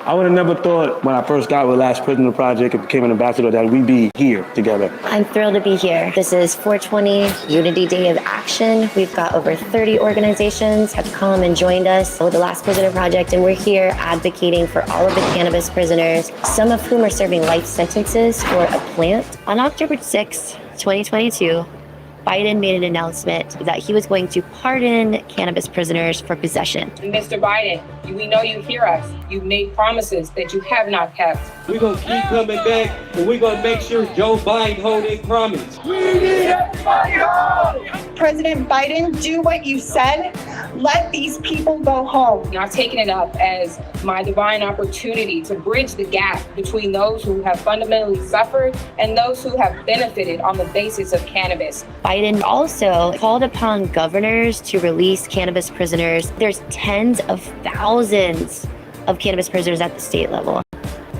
I would have never thought when I first got with Last Prisoner Project and became an ambassador that we'd be here together. I'm thrilled to be here. This is 420 Unity Day of Action. We've got over 30 organizations have come and joined us with the Last Prisoner Project, and we're here advocating for all of the cannabis prisoners, some of whom are serving life sentences for a plant. On October 6, 2022, Biden made an announcement that he was going to pardon cannabis prisoners for possession. Mr. Biden, we know you hear us. You've made promises that you have not kept. We're going to keep coming back, and we're going to make sure Joe Biden hold his promise. We need everybody home! President Biden, do what you said. Let these people go home. And I've taken it up as my divine opportunity to bridge the gap between those who have fundamentally suffered and those who have benefited on the basis of cannabis. Biden also called upon governors to release cannabis prisoners. There's tens of thousands of cannabis prisoners at the state level.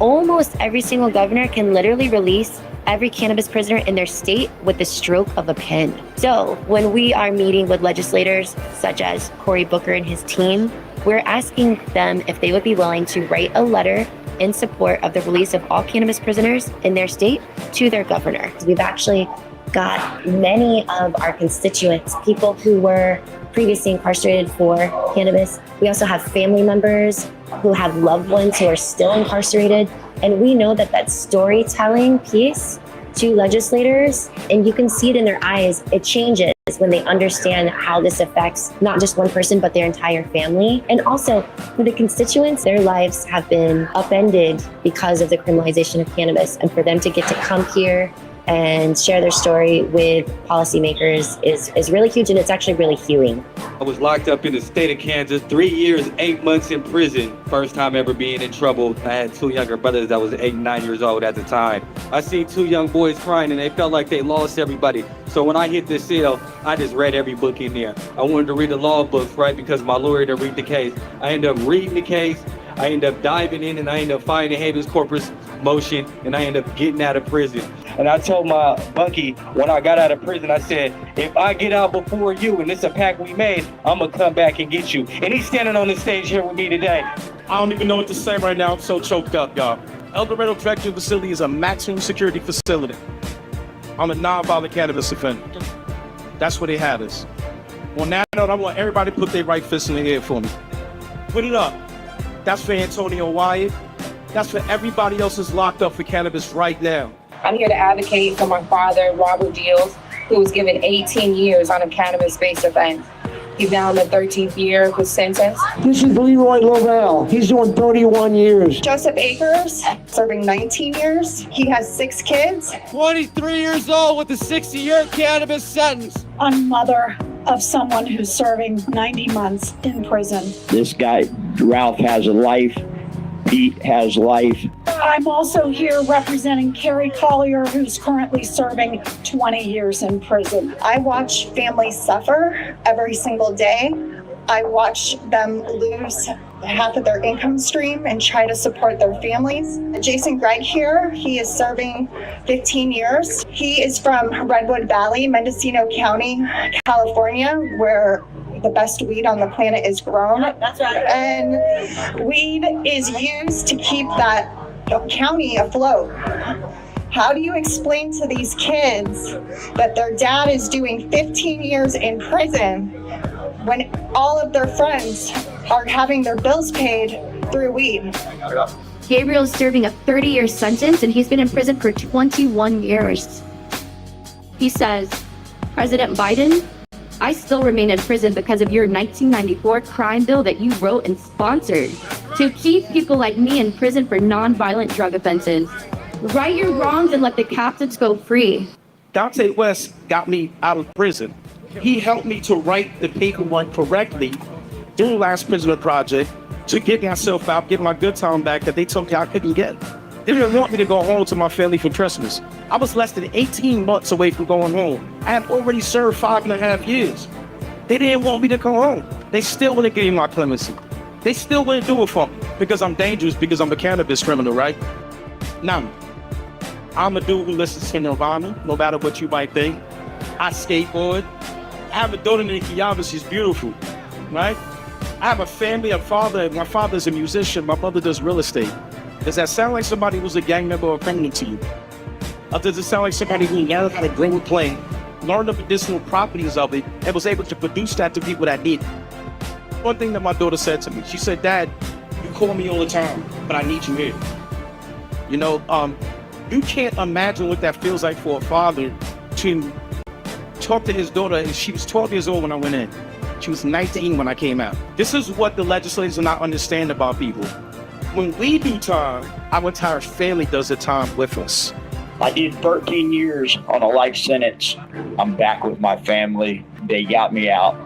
Almost every single governor can literally release every cannabis prisoner in their state with the stroke of a pen. So when we are meeting with legislators such as Cory Booker and his team, we're asking them if they would be willing to write a letter in support of the release of all cannabis prisoners in their state to their governor. We've actually got many of our constituents, people who were previously incarcerated for cannabis. We also have family members who have loved ones who are still incarcerated. And we know that that storytelling piece to legislators, and you can see it in their eyes, it changes when they understand how this affects not just one person, but their entire family. And also for the constituents, their lives have been upended because of the criminalization of cannabis. And for them to get to come here and share their story with policymakers is really huge, and it's actually really healing. I was locked up in the state of Kansas, 3 years, 8 months in prison. First time ever being in trouble. I had two younger brothers that was 8 and 9 years old at the time. I seen two young boys crying and they felt like they lost everybody. So when I hit this cell, I just read every book in there. I wanted to read the law books, right? Because my lawyer didn't read the case. I ended up reading the case. I ended up diving in and I ended up filing a habeas corpus motion and I ended up getting out of prison. And I told my bunkie when I got out of prison, I said, if I get out before you and it's a pact we made, I'm gonna come back and get you. And he's standing on the stage here with me today. I don't even know what to say right now. I'm so choked up, y'all. El Dorado Correctional Facility is a maximum security facility. I'm a non-violent cannabis offender. That's where they have us. On that note, I want everybody to put their right fist in the air for me. Put it up. That's for Antonio Wyatt. That's for everybody else who's locked up for cannabis right now. I'm here to advocate for my father, Robert Deals, who was given 18 years on a cannabis-based offense. He's now in the 13th year of his sentence. This is Leroy Lovell. He's doing 31 years. Joseph Akers, serving 19 years. He has 6 kids. 23 years old with a 60-year cannabis sentence. I'm a mother of someone who's serving 90 months in prison. This guy, Ralph, has a life. Pete has life. I'm also here representing Carrie Collier, who's currently serving 20 years in prison. I watch families suffer every single day. I watch them lose half of their income stream and try to support their families. Jason Gregg here, he is serving 15 years. He is from Redwood Valley, Mendocino County, California, where the best weed on the planet is grown. That's right. And weed is used to keep that county afloat. How do you explain to these kids that their dad is doing 15 years in prison when all of their friends are having their bills paid through weed? Gabriel's serving a 30-year sentence and he's been in prison for 21 years. He says, President Biden, I still remain in prison because of your 1994 crime bill that you wrote and sponsored to keep people like me in prison for non-violent drug offenses. Right your wrongs and let the captives go free. Dante West got me out of prison. He helped me to write the paperwork correctly through Last Prisoner Project to get myself out, get my good time back that they told me I couldn't get. They didn't want me to go home to my family for Christmas. I was less than 18 months away from going home. I had already served 5.5 years. They didn't want me to go home. They still wouldn't give me my clemency. They still wouldn't do it for me because I'm dangerous, because I'm a cannabis criminal, right? Now, I'm a dude who listens to Nirvana, no matter what you might think. I skateboard. I have a daughter named Kiara, she's beautiful, right? I have a family, a father. My father's a musician. My mother does real estate. Does that sound like somebody who's a gang member or a criminal to you? Or does it sound like somebody who learned how to grow a plant, learned the medicinal properties of it, and was able to produce that to people that need it? One thing that my daughter said to me, she said, "Dad, you call me all the time, but I need you here." You know, you can't imagine what that feels like for a father to talk to his daughter. And she was 12 years old when I went in. She was 19 when I came out. This is what the legislators do not understand about people. When we do time, our entire family does the time with us. I did 13 years on a life sentence. I'm back with my family. They got me out.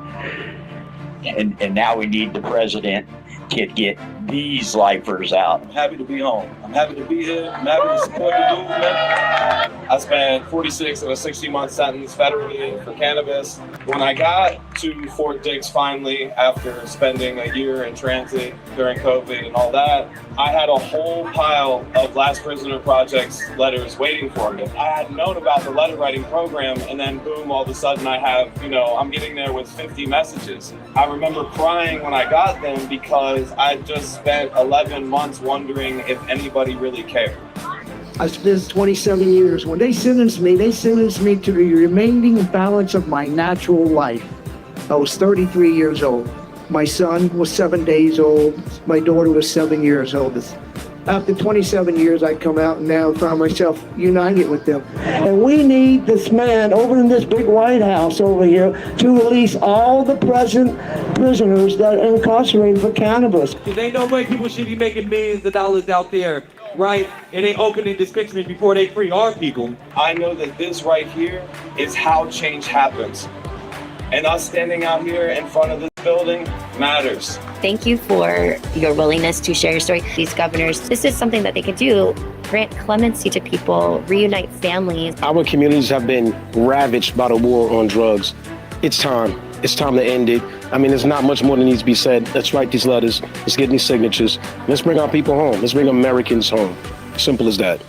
And now we need the president to get these lifers out. I'm happy to be home. I'm happy to be here. I'm happy to support the movement. I spent 46 of a 60-month sentence federally for cannabis. When I got to Fort Dix finally, after spending a year in transit during COVID and all that, I had a whole pile of Last Prisoner Project's letters waiting for me. I had known about the letter writing program, and then boom, all of a sudden I have, I'm getting there with 50 messages. I remember crying when I got them because I just spent 11 months wondering if anybody really cared. I spent 27 years. When they sentenced me to the remaining balance of my natural life. I was 33 years old. My son was 7 days old. My daughter was 7 years old. After 27 years, I come out and now found myself united with them. And we need this man over in this big White House over here to release all the present prisoners that are incarcerated for cannabis. There ain't no way people should be making millions of dollars out there, right? And they opening dispensaries before they free our people. I know that this right here is how change happens. And us standing out here in front of this building matters. Thank you for your willingness to share your story. These governors, this is something that they could do. Grant clemency to people, reunite families. Our communities have been ravaged by the war on drugs. It's time. It's time to end it. I mean, there's not much more that needs to be said. Let's write these letters. Let's get these signatures. Let's bring our people home. Let's bring Americans home. Simple as that.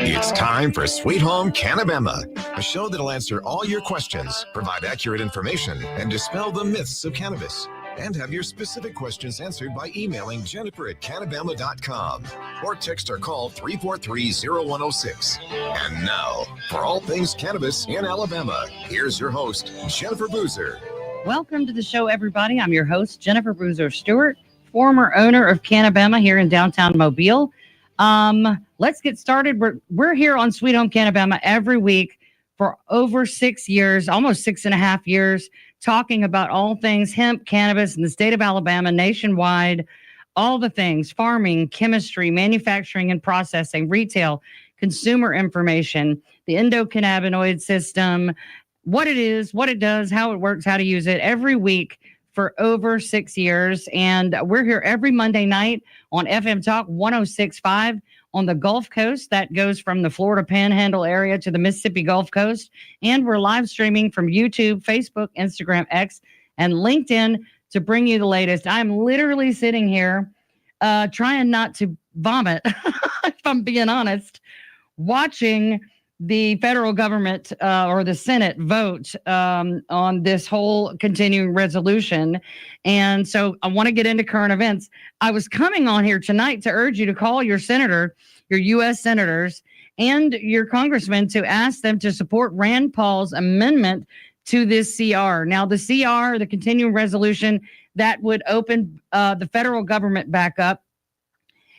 It's time for Sweet Home Cannabama, a show that'll answer all your questions, provide accurate information, and dispel the myths of cannabis. And have your specific questions answered by emailing Jennifer@cannabama.com or text or call 343-0106. And now, for all things cannabis in Alabama, here's your host, Jennifer Boozer. Welcome to the show, everybody. I'm your host, Jennifer Boozer Stewart, former owner of Cannabama here in downtown Mobile. Let's get started. We're here on Sweet Home Cannabama every week for over 6 years, almost 6.5 years, talking about all things hemp, cannabis in the state of Alabama, nationwide, all the things, farming, chemistry, manufacturing and processing, retail, consumer information, the endocannabinoid system, what it is, what it does, how it works, how to use it every week for over 6 years. And we're here every Monday night on FM Talk 106.5 on the Gulf Coast. That goes from the Florida Panhandle area to the Mississippi Gulf Coast. And we're live streaming from YouTube, Facebook, Instagram, X, and LinkedIn to bring you the latest. I'm literally sitting here trying not to vomit, if I'm being honest, watching the federal government or the Senate vote on this whole continuing resolution. And so I want to get into current events. I was coming on here tonight to urge you to call your senator, your U.S. senators, and your congressmen to ask them to support Rand Paul's amendment to this CR. Now, the CR, the continuing resolution that would open the federal government back up,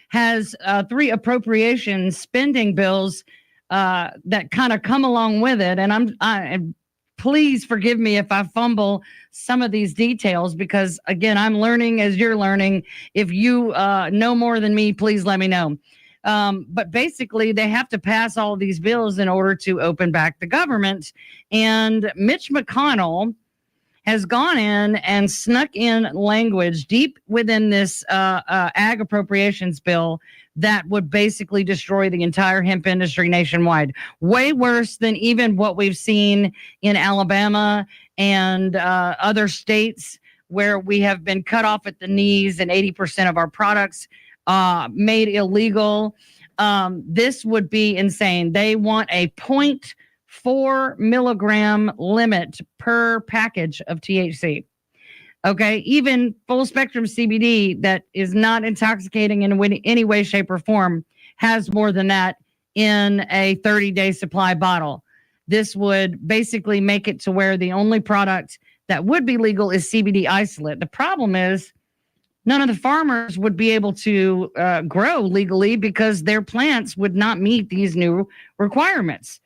has 3 appropriation spending bills that kind of come along with it. And please forgive me if I fumble some of these details, because again, I'm learning as you're learning. If you know more than me, please let me know. But basically, they have to pass all these bills in order to open back the government. And Mitch McConnell has gone in and snuck in language deep within this ag appropriations bill that would basically destroy the entire hemp industry nationwide. Way worse than even what we've seen in Alabama and other states where we have been cut off at the knees and 80% of our products made illegal. This would be insane. They want a 0.4 milligram limit per package of THC. Okay, even full spectrum CBD that is not intoxicating in any way, shape, or form has more than that in a 30-day supply bottle. This would basically make it to where the only product that would be legal is CBD isolate. The problem is none of the farmers would be able to grow legally because their plants would not meet these new requirements.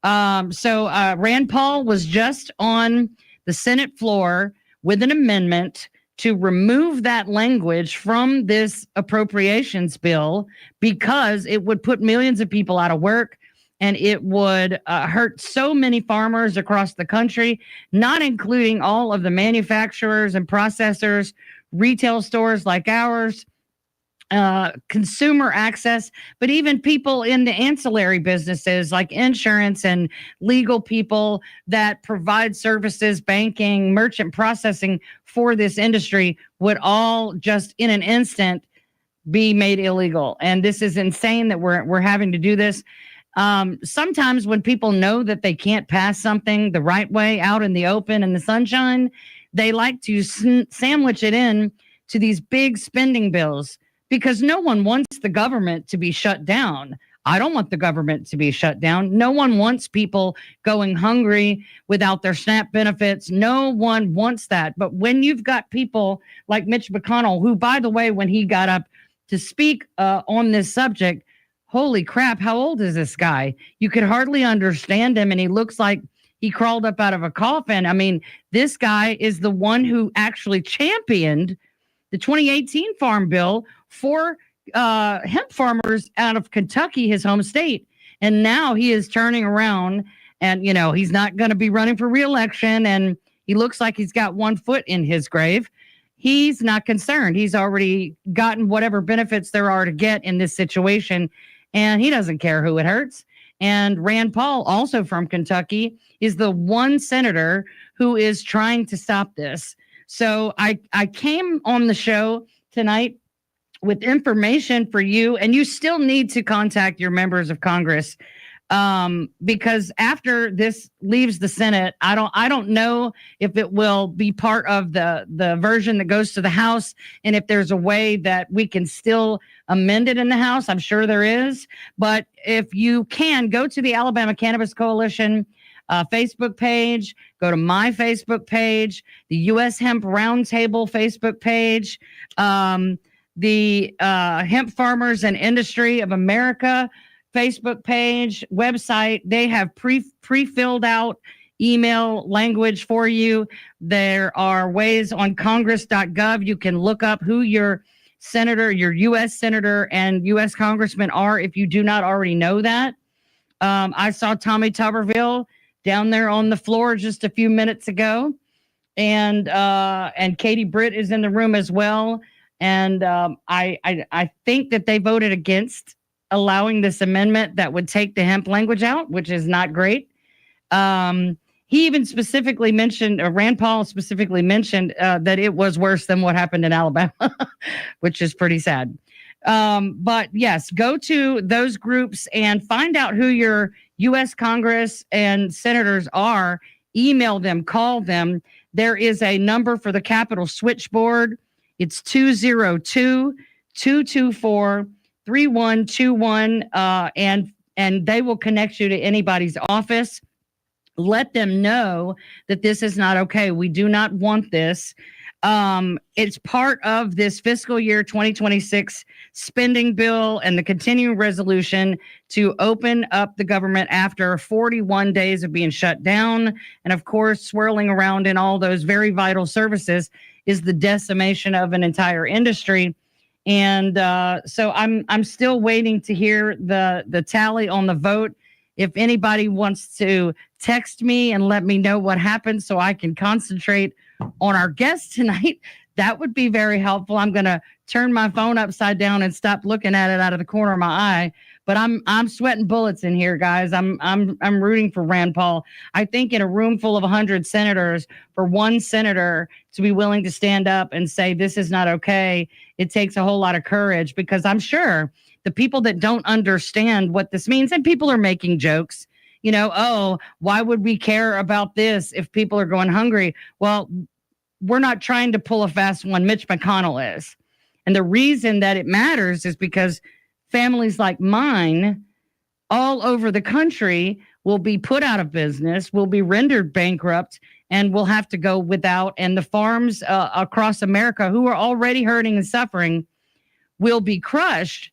So Rand Paul was just on the Senate floor with an amendment to remove that language from this appropriations bill because it would put millions of people out of work and it would hurt so many farmers across the country, not including all of the manufacturers and processors, retail stores like ours, consumer access, but even people in the ancillary businesses like insurance and legal people that provide services, banking, merchant processing for this industry would all just in an instant be made illegal. And this is insane that we're having to do this. Sometimes when people know that they can't pass something the right way out in the open in the sunshine, they like to sandwich it in to these big spending bills. Because no one wants the government to be shut down. I don't want the government to be shut down. No one wants people going hungry without their SNAP benefits. No one wants that. But when you've got people like Mitch McConnell, who, by the way, when he got up to speak on this subject, holy crap, how old is this guy? You could hardly understand him, and he looks like he crawled up out of a coffin. I mean, this guy is the one who actually championed the 2018 Farm Bill for hemp farmers out of Kentucky, his home state. And now he is turning around and, you know, he's not going to be running for re-election. And he looks like he's got one foot in his grave. He's not concerned. He's already gotten whatever benefits there are to get in this situation. And he doesn't care who it hurts. And Rand Paul, also from Kentucky, is the one senator who is trying to stop this. So I came on the show tonight with information for you, and you still need to contact your members of Congress because after this leaves the Senate, I don't know if it will be part of the version that goes to the House, and if there's a way that we can still amend it in the House. I'm sure there is, but if you can, go to the Alabama Cannabis Coalition Facebook page, go to my Facebook page, the U.S. Hemp Roundtable Facebook page, the Hemp Farmers and Industry of America Facebook page, website. They have pre-filled out email language for you. There are ways on congress.gov. You can look up who your senator, your U.S. senator and U.S. congressman are if you do not already know that. I saw Tommy Tuberville down there on the floor just a few minutes ago. And Katie Britt is in the room as well. And I think that they voted against allowing this amendment that would take the hemp language out, which is not great. He even specifically mentioned, Rand Paul specifically mentioned that it was worse than what happened in Alabama, which is pretty sad. But yes, go to those groups and find out who your U.S. Congress and senators are. Email them, call them. There is a number for the Capitol switchboard. It's 202-224-3121, and they will connect you to anybody's office. Let them know that this is not okay. We do not want this. It's part of this fiscal year 2026 spending bill and the continuing resolution to open up the government after 41 days of being shut down. And of course, swirling around in all those very vital services is the decimation of an entire industry. And so I'm still waiting to hear the tally on the vote. If anybody wants to text me and let me know what happened so I can concentrate on our guest tonight, that would be very helpful. I'm going to turn my phone upside down and stop looking at it out of the corner of my eye. But I'm sweating bullets in here, guys. I'm rooting for Rand Paul. I think in a room full of 100 senators, for one senator to be willing to stand up and say this is not okay, it takes a whole lot of courage, because I'm sure the people that don't understand what this means, and people are making jokes, oh, why would we care about this if people are going hungry? Well, we're not trying to pull a fast one. Mitch McConnell is. And the reason that it matters is because families like mine all over the country will be put out of business, will be rendered bankrupt, and will have to go without. And the farms across America, who are already hurting and suffering, will be crushed.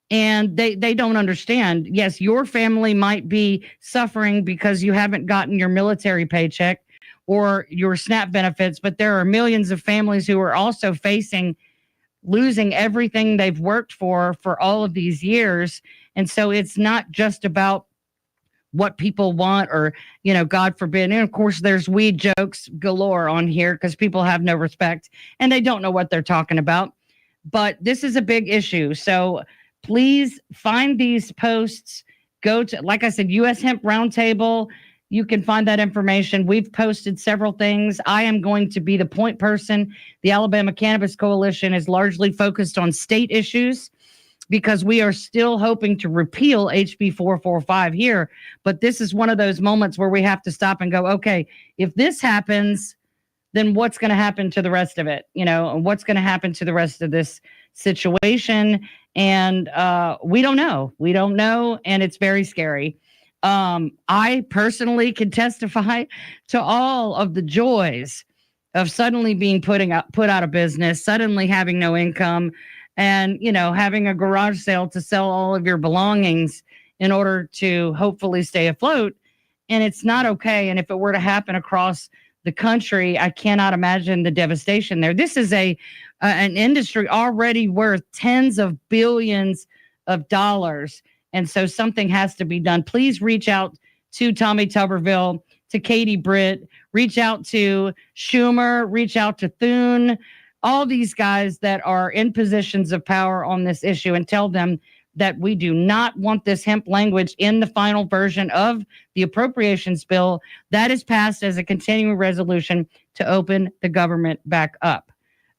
And they don't understand. Yes, your family might be suffering because you haven't gotten your military paycheck or your SNAP benefits, but there are millions of families who are also facing losing everything they've worked for all of these years. And so it's not just about what people want or, God forbid. And of course, there's weed jokes galore on here because people have no respect and they don't know what they're talking about. But this is a big issue. So please find these posts. Go to, like I said, U.S. Hemp Roundtable. You can find that information. We've posted several things. I am going to be the point person. The Alabama Cannabis Coalition is largely focused on state issues because we are still hoping to repeal HB 445 here. But this is one of those moments where we have to stop and go, okay, if this happens, then what's going to happen to the rest of it? What's going to happen to the rest of this situation? And we don't know. We don't know. And it's very scary. I personally can testify to all of the joys of suddenly being put out of business, suddenly having no income, and, having a garage sale to sell all of your belongings in order to hopefully stay afloat. And it's not okay. And if it were to happen across the country, I cannot imagine the devastation there. This is an industry already worth tens of billions of dollars. And so something has to be done. Please reach out to Tommy Tuberville, to Katie Britt, reach out to Schumer, reach out to Thune, all these guys that are in positions of power on this issue, and tell them that we do not want this hemp language in the final version of the appropriations bill that is passed as a continuing resolution to open the government back up.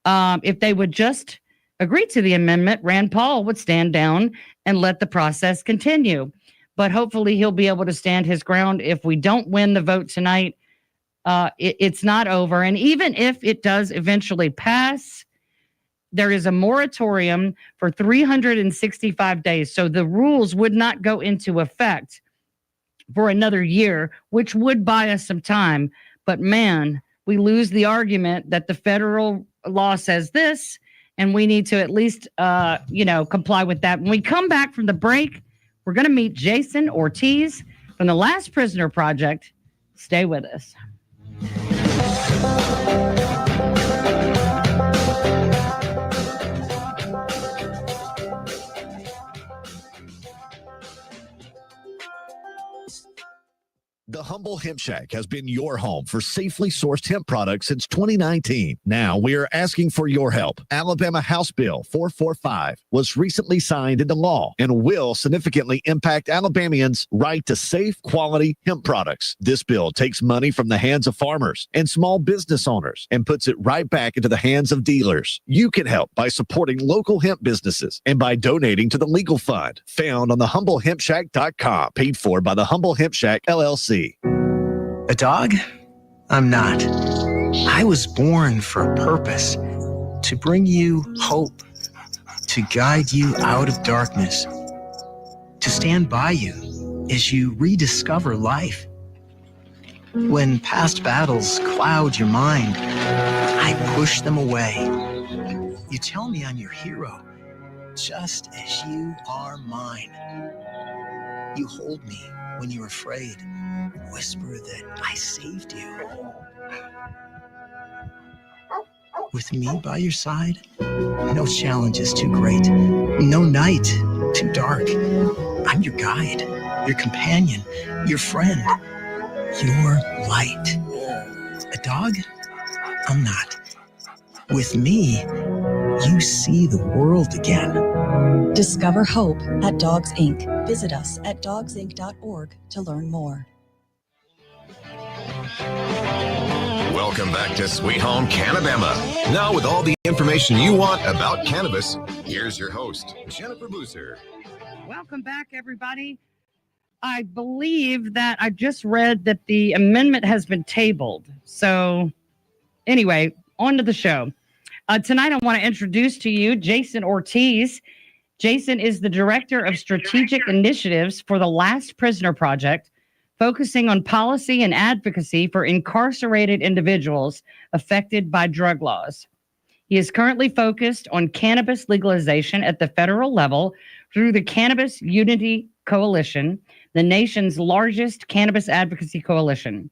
If they would just agree to the amendment, Rand Paul would stand down and let the process continue. But hopefully he'll be able to stand his ground. If we don't win the vote tonight, it's not over. And even if it does eventually pass, there is a moratorium for 365 days. So the rules would not go into effect for another year, which would buy us some time. But man, we lose the argument that the federal law says this, and we need to at least, comply with that. When we come back from the break, we're going to meet Jason Ortiz from the Last Prisoner Project. Stay with us. The Humble Hemp Shack has been your home for safely sourced hemp products since 2019. Now we are asking for your help. Alabama House Bill 445 was recently signed into law and will significantly impact Alabamians' right to safe, quality hemp products. This bill takes money from the hands of farmers and small business owners and puts it right back into the hands of dealers. You can help by supporting local hemp businesses and by donating to the legal fund found on thehumblehempshack.com, paid for by the Humble Hemp Shack, LLC. A dog? I'm not. I was born for a purpose, to bring you hope, to guide you out of darkness, to stand by you as you rediscover life. When past battles cloud your mind, I push them away. You tell me I'm your hero, just as you are mine. You hold me when you're afraid, whisper that I saved you. With me by your side, no challenge is too great, no night too dark. I'm your guide, your companion, your friend, your light. A dog? I'm not. With me, you see the world again. Discover hope at Dogs Inc. Visit us at dogsinc.org to learn more. Welcome back to Sweet Home Cannabama. Now with all the information you want about cannabis, here's your host, Jennifer Boozer. Welcome back, everybody. I believe that I just read that the amendment has been tabled. So anyway, on to the show. Tonight, I want to introduce to you Jason Ortiz. Jason is the Director of Strategic Initiatives for the Last Prisoner Project, focusing on policy and advocacy for incarcerated individuals affected by drug laws. He is currently focused on cannabis legalization at the federal level through the Cannabis Unity Coalition, the nation's largest cannabis advocacy coalition.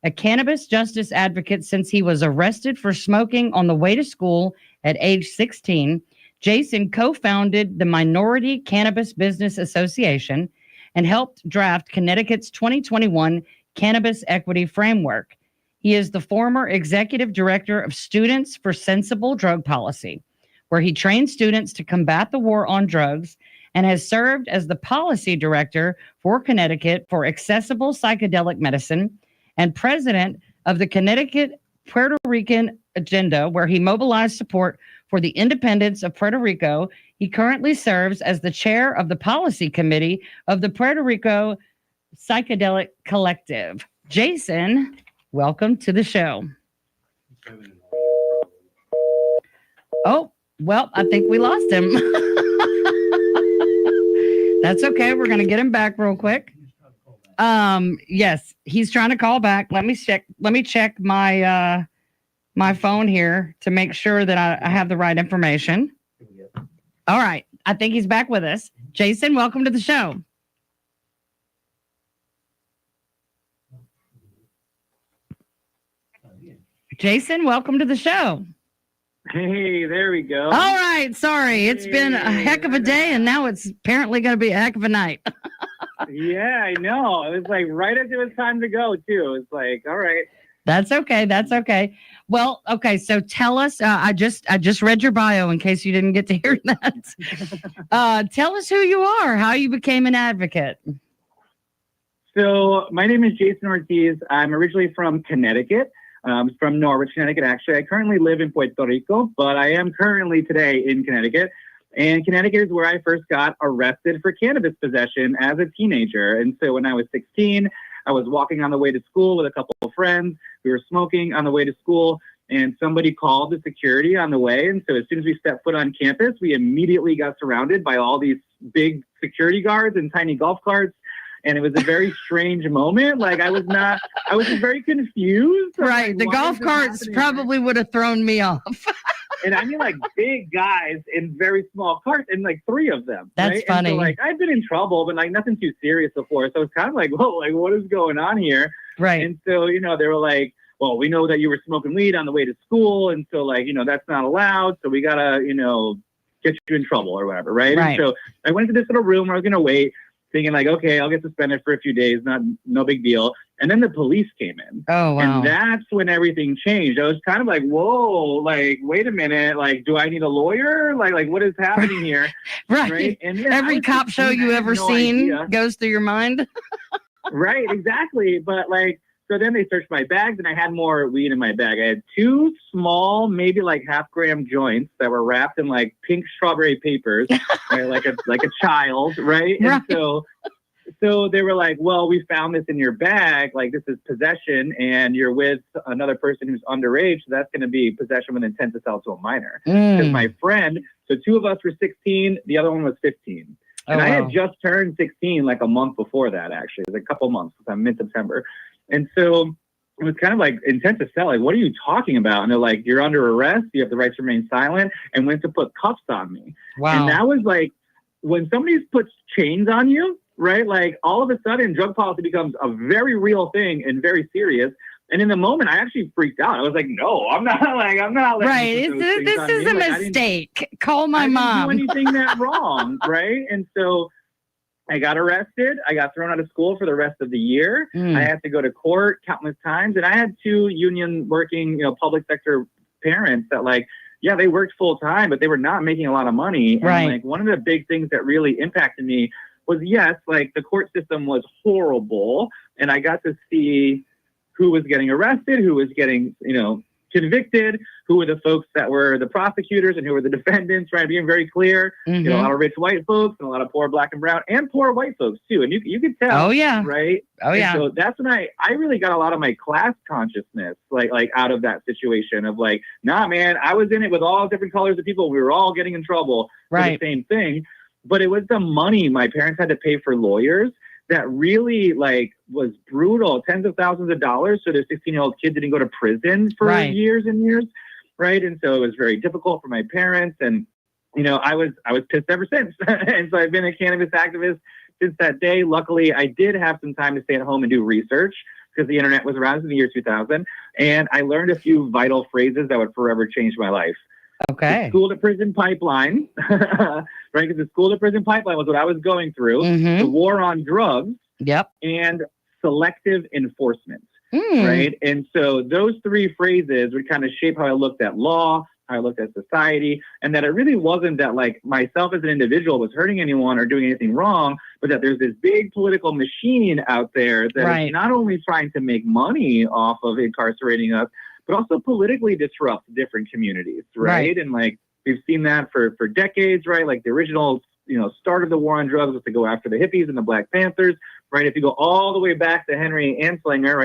A cannabis justice advocate since he was arrested for smoking on the way to school at age 16, Jason co-founded the Minority Cannabis Business Association and helped draft Connecticut's 2021 Cannabis Equity Framework. He is the former executive director of Students for Sensible Drug Policy, where he trains students to combat the war on drugs, and has served as the policy director for Connecticut for Accessible Psychedelic Medicine and president of the Connecticut Puerto Rican Agenda, where he mobilized support for the independence of Puerto Rico. He currently serves as the chair of the policy committee of the Puerto Rico Psychedelic Collective. Jason, welcome to the show. Oh, well, I think we lost him. That's okay. We're going to get him back real quick. Yes, he's trying to call back. Let me check my my phone here to make sure that I have the right information. All right. I think he's back with us. Jason, welcome to the show. Jason, welcome to the show. Hey, there we go. All right. Sorry. It's been a heck of a day, and now it's apparently going to be a heck of a night. Yeah, I know. It was like right as it was time to go, too. It's like, all right. That's okay. That's okay. Well, okay. So tell us, I just read your bio in case you didn't get to hear that. Tell us who you are, how you became an advocate. So my name is Jason Ortiz. I'm originally from Connecticut. From Norwich, Connecticut, actually. I currently live in Puerto Rico, but I am currently today in Connecticut. And Connecticut is where I first got arrested for cannabis possession as a teenager. And so when I was 16, I was walking on the way to school with a couple of friends. We were smoking on the way to school, and somebody called the security on the way. And so as soon as we stepped foot on campus, we immediately got surrounded by all these big security guards and tiny golf carts. And it was a very strange moment. Like I was just very confused. Right. Like, the golf carts probably would have thrown me off. And I mean like big guys in very small carts, and like three of them. That's right? funny. And so, like I've been in trouble, but like nothing too serious before. So it's kind of like, whoa, like what is going on here? Right. And so, they were like, well, we know that you were smoking weed on the way to school. And so like, that's not allowed. So we gotta, get you in trouble or whatever. Right. Right. And so I went to this little room where I was going to wait, thinking like, okay, I'll get suspended for a few days, no big deal. And then the police came in. Oh, wow. And that's when everything changed. I was kind of like, whoa, like, wait a minute. Like, do I need a lawyer? Like what is happening here? Right. And every cop show you ever seen idea. goes through your mind. Right, exactly. But like, so then they searched my bags, and I had more weed in my bag. I had two small, maybe like half-gram joints that were wrapped in like pink strawberry papers, right, like a child, right? And so they were like, well, we found this in your bag. Like this is possession, and you're with another person who's underage, so that's going to be possession with intent to sell to a minor. Because my friend, so two of us were 16, the other one was 15. And I had just turned 16 like a month before that, actually. It was a couple months, mid-September. And so it was kind of like intent to sell. Like, what are you talking about? And they're like, you're under arrest. You have the right to remain silent, and went to put cuffs on me. Wow. And that was like, when somebody puts chains on you, right? Like all of a sudden drug policy becomes a very real thing and very serious. And in the moment, I actually freaked out. I was like, no, I'm not letting Right. those things This on is me. a Like, mistake. Call my I didn't mom. do anything that wrong, right? And so I got arrested. I got thrown out of school for the rest of the year. I had to go to court countless times. And I had 2 union working, public sector parents that yeah, they worked full time, but they were not making a lot of money. Right. And one of the big things that really impacted me was, yes, the court system was horrible. And I got to see who was getting arrested, who was getting, convicted, who were the folks that were the prosecutors and who were the defendants, right? Being very clear. A lot of rich white folks and a lot of poor black and brown and poor white folks too. And you could tell. Oh, yeah. Right? Oh, yeah. And so that's when I really got a lot of my class consciousness, out of that situation of nah, man, I was in it with all different colors of people. We were all getting in trouble for the same thing. But it was the money my parents had to pay for lawyers that really was brutal, tens of thousands of dollars. So their 16-year-old kid didn't go to prison for years and years. Right. And so it was very difficult for my parents. And, I was pissed ever since. And so I've been a cannabis activist since that day. Luckily, I did have some time to stay at home and do research because the internet was around in the year 2000. And I learned a few vital phrases that would forever change my life. Okay. The school to prison pipeline, right? Because the school to prison pipeline was what I was going through. The war on drugs. Yep. And selective enforcement. Right. And so those 3 phrases would kind of shape how I looked at law, how I looked at society, and that it really wasn't that myself as an individual was hurting anyone or doing anything wrong, but that there's this big political machine out there that is not only trying to make money off of incarcerating us, but also politically disrupt different communities. Right. And we've seen that for decades, right? The original, start of the war on drugs was to go after the hippies and the Black Panthers. Right. If you go all the way back to Harry Anslinger,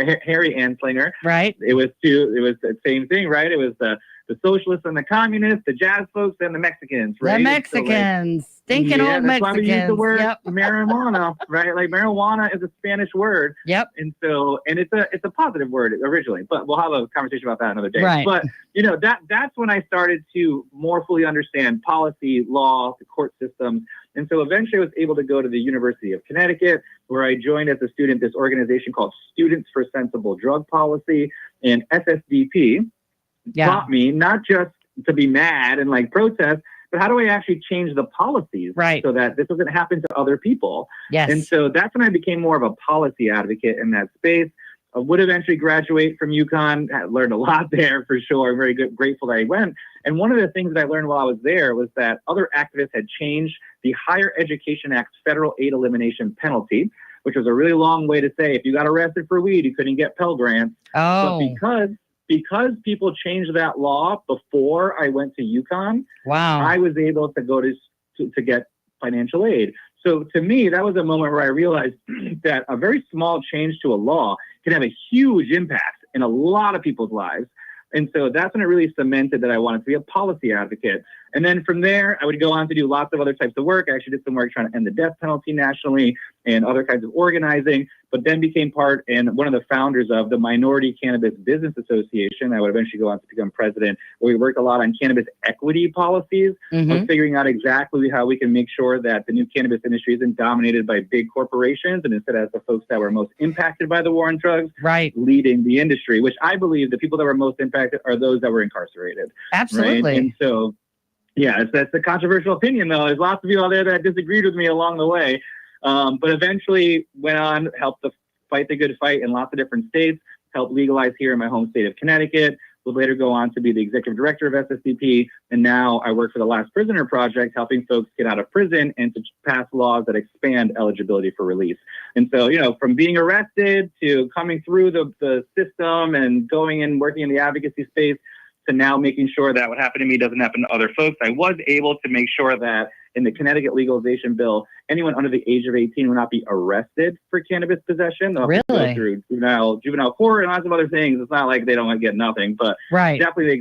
right. It was the same thing, right? It was the socialists and the communists, the jazz folks and the Mexicans, right? The Mexicans. Stinking old Mexicans. That's why we use the word yep. marijuana, right? Marijuana is a Spanish word. Yep. And so, and it's a positive word originally, but we'll have a conversation about that another day. Right. But that's when I started to more fully understand policy, law, the court systems. And so eventually I was able to go to the University of Connecticut, where I joined as a student this organization called Students for Sensible Drug Policy, and SSDP taught me not just to be mad and protest, but how do I actually change the policies so that this doesn't happen to other people? Yes. And so that's when I became more of a policy advocate in that space. I would eventually graduate from UConn. I learned a lot there for sure. I'm very grateful that I went. And one of the things that I learned while I was there was that other activists had changed the Higher Education Act's federal aid elimination penalty, which was a really long way to say if you got arrested for weed, you couldn't get Pell Grants. Oh. But because people changed that law before I went to UConn, I was able to go to get financial aid. So to me, that was a moment where I realized that a very small change to a law can have a huge impact in a lot of people's lives. And so that's when it really cemented that I wanted to be a policy advocate. And then from there, I would go on to do lots of other types of work. I actually did some work trying to end the death penalty nationally and other kinds of organizing, but then became part and one of the founders of the Minority Cannabis Business Association. I would eventually go on to become president, where we worked a lot on cannabis equity policies, of figuring out exactly how we can make sure that the new cannabis industry isn't dominated by big corporations and instead has the folks that were most impacted by the war on drugs leading the industry, which I believe the people that were most impacted are those that were incarcerated. Absolutely. Right? And so, yeah, that's a controversial opinion, though. There's lots of people out there that disagreed with me along the way. But eventually went on, helped to fight the good fight in lots of different states, helped legalize here in my home state of Connecticut, would later go on to be the executive director of SSDP. And now I work for the Last Prisoner Project, helping folks get out of prison and to pass laws that expand eligibility for release. And so, from being arrested to coming through the system and going and working in the advocacy space to now making sure that what happened to me doesn't happen to other folks, I was able to make sure that in the Connecticut legalization bill, anyone under the age of 18 will not be arrested for cannabis possession. They'll have to go through juvenile court and lots of other things. It's not like they don't get nothing, but definitely the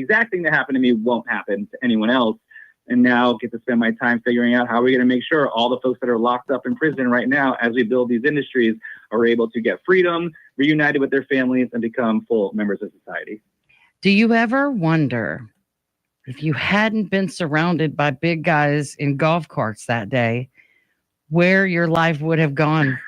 exact thing that happened to me won't happen to anyone else. And now get to spend my time figuring out how we're going to make sure all the folks that are locked up in prison right now, as we build these industries, are able to get freedom, reunited with their families, and become full members of society. Do you ever wonder if you hadn't been surrounded by big guys in golf carts that day, where your life would have gone?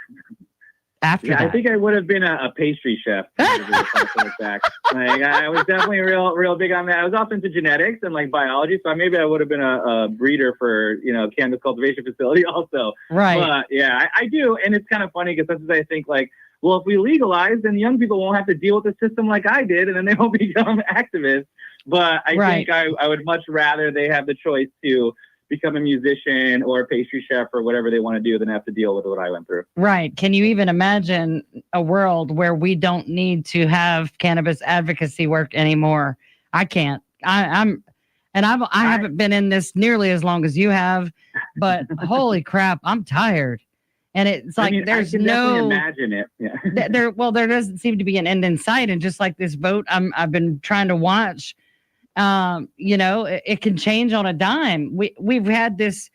after Yeah, that? I think I would have been a pastry chef. Like, I was definitely real big on that. I was also into genetics and like biology, so maybe I would have been a breeder for cannabis cultivation facility also. Right. But yeah, I do, and it's kind of funny because sometimes I think like, well, if we legalize, then young people won't have to deal with the system like I did, and then they won't become activists. But I think I would much rather they have the choice to become a musician or a pastry chef or whatever they want to do than have to deal with what I went through. Right. Can you even imagine a world where we don't need to have cannabis advocacy work anymore? I can't. I haven't been in this nearly as long as you have, but holy crap, I'm tired. And it's like there's I can no definitely imagine it. Yeah. there doesn't seem to be an end in sight. And just like this vote I've been trying to watch, it can change on a dime. We've had this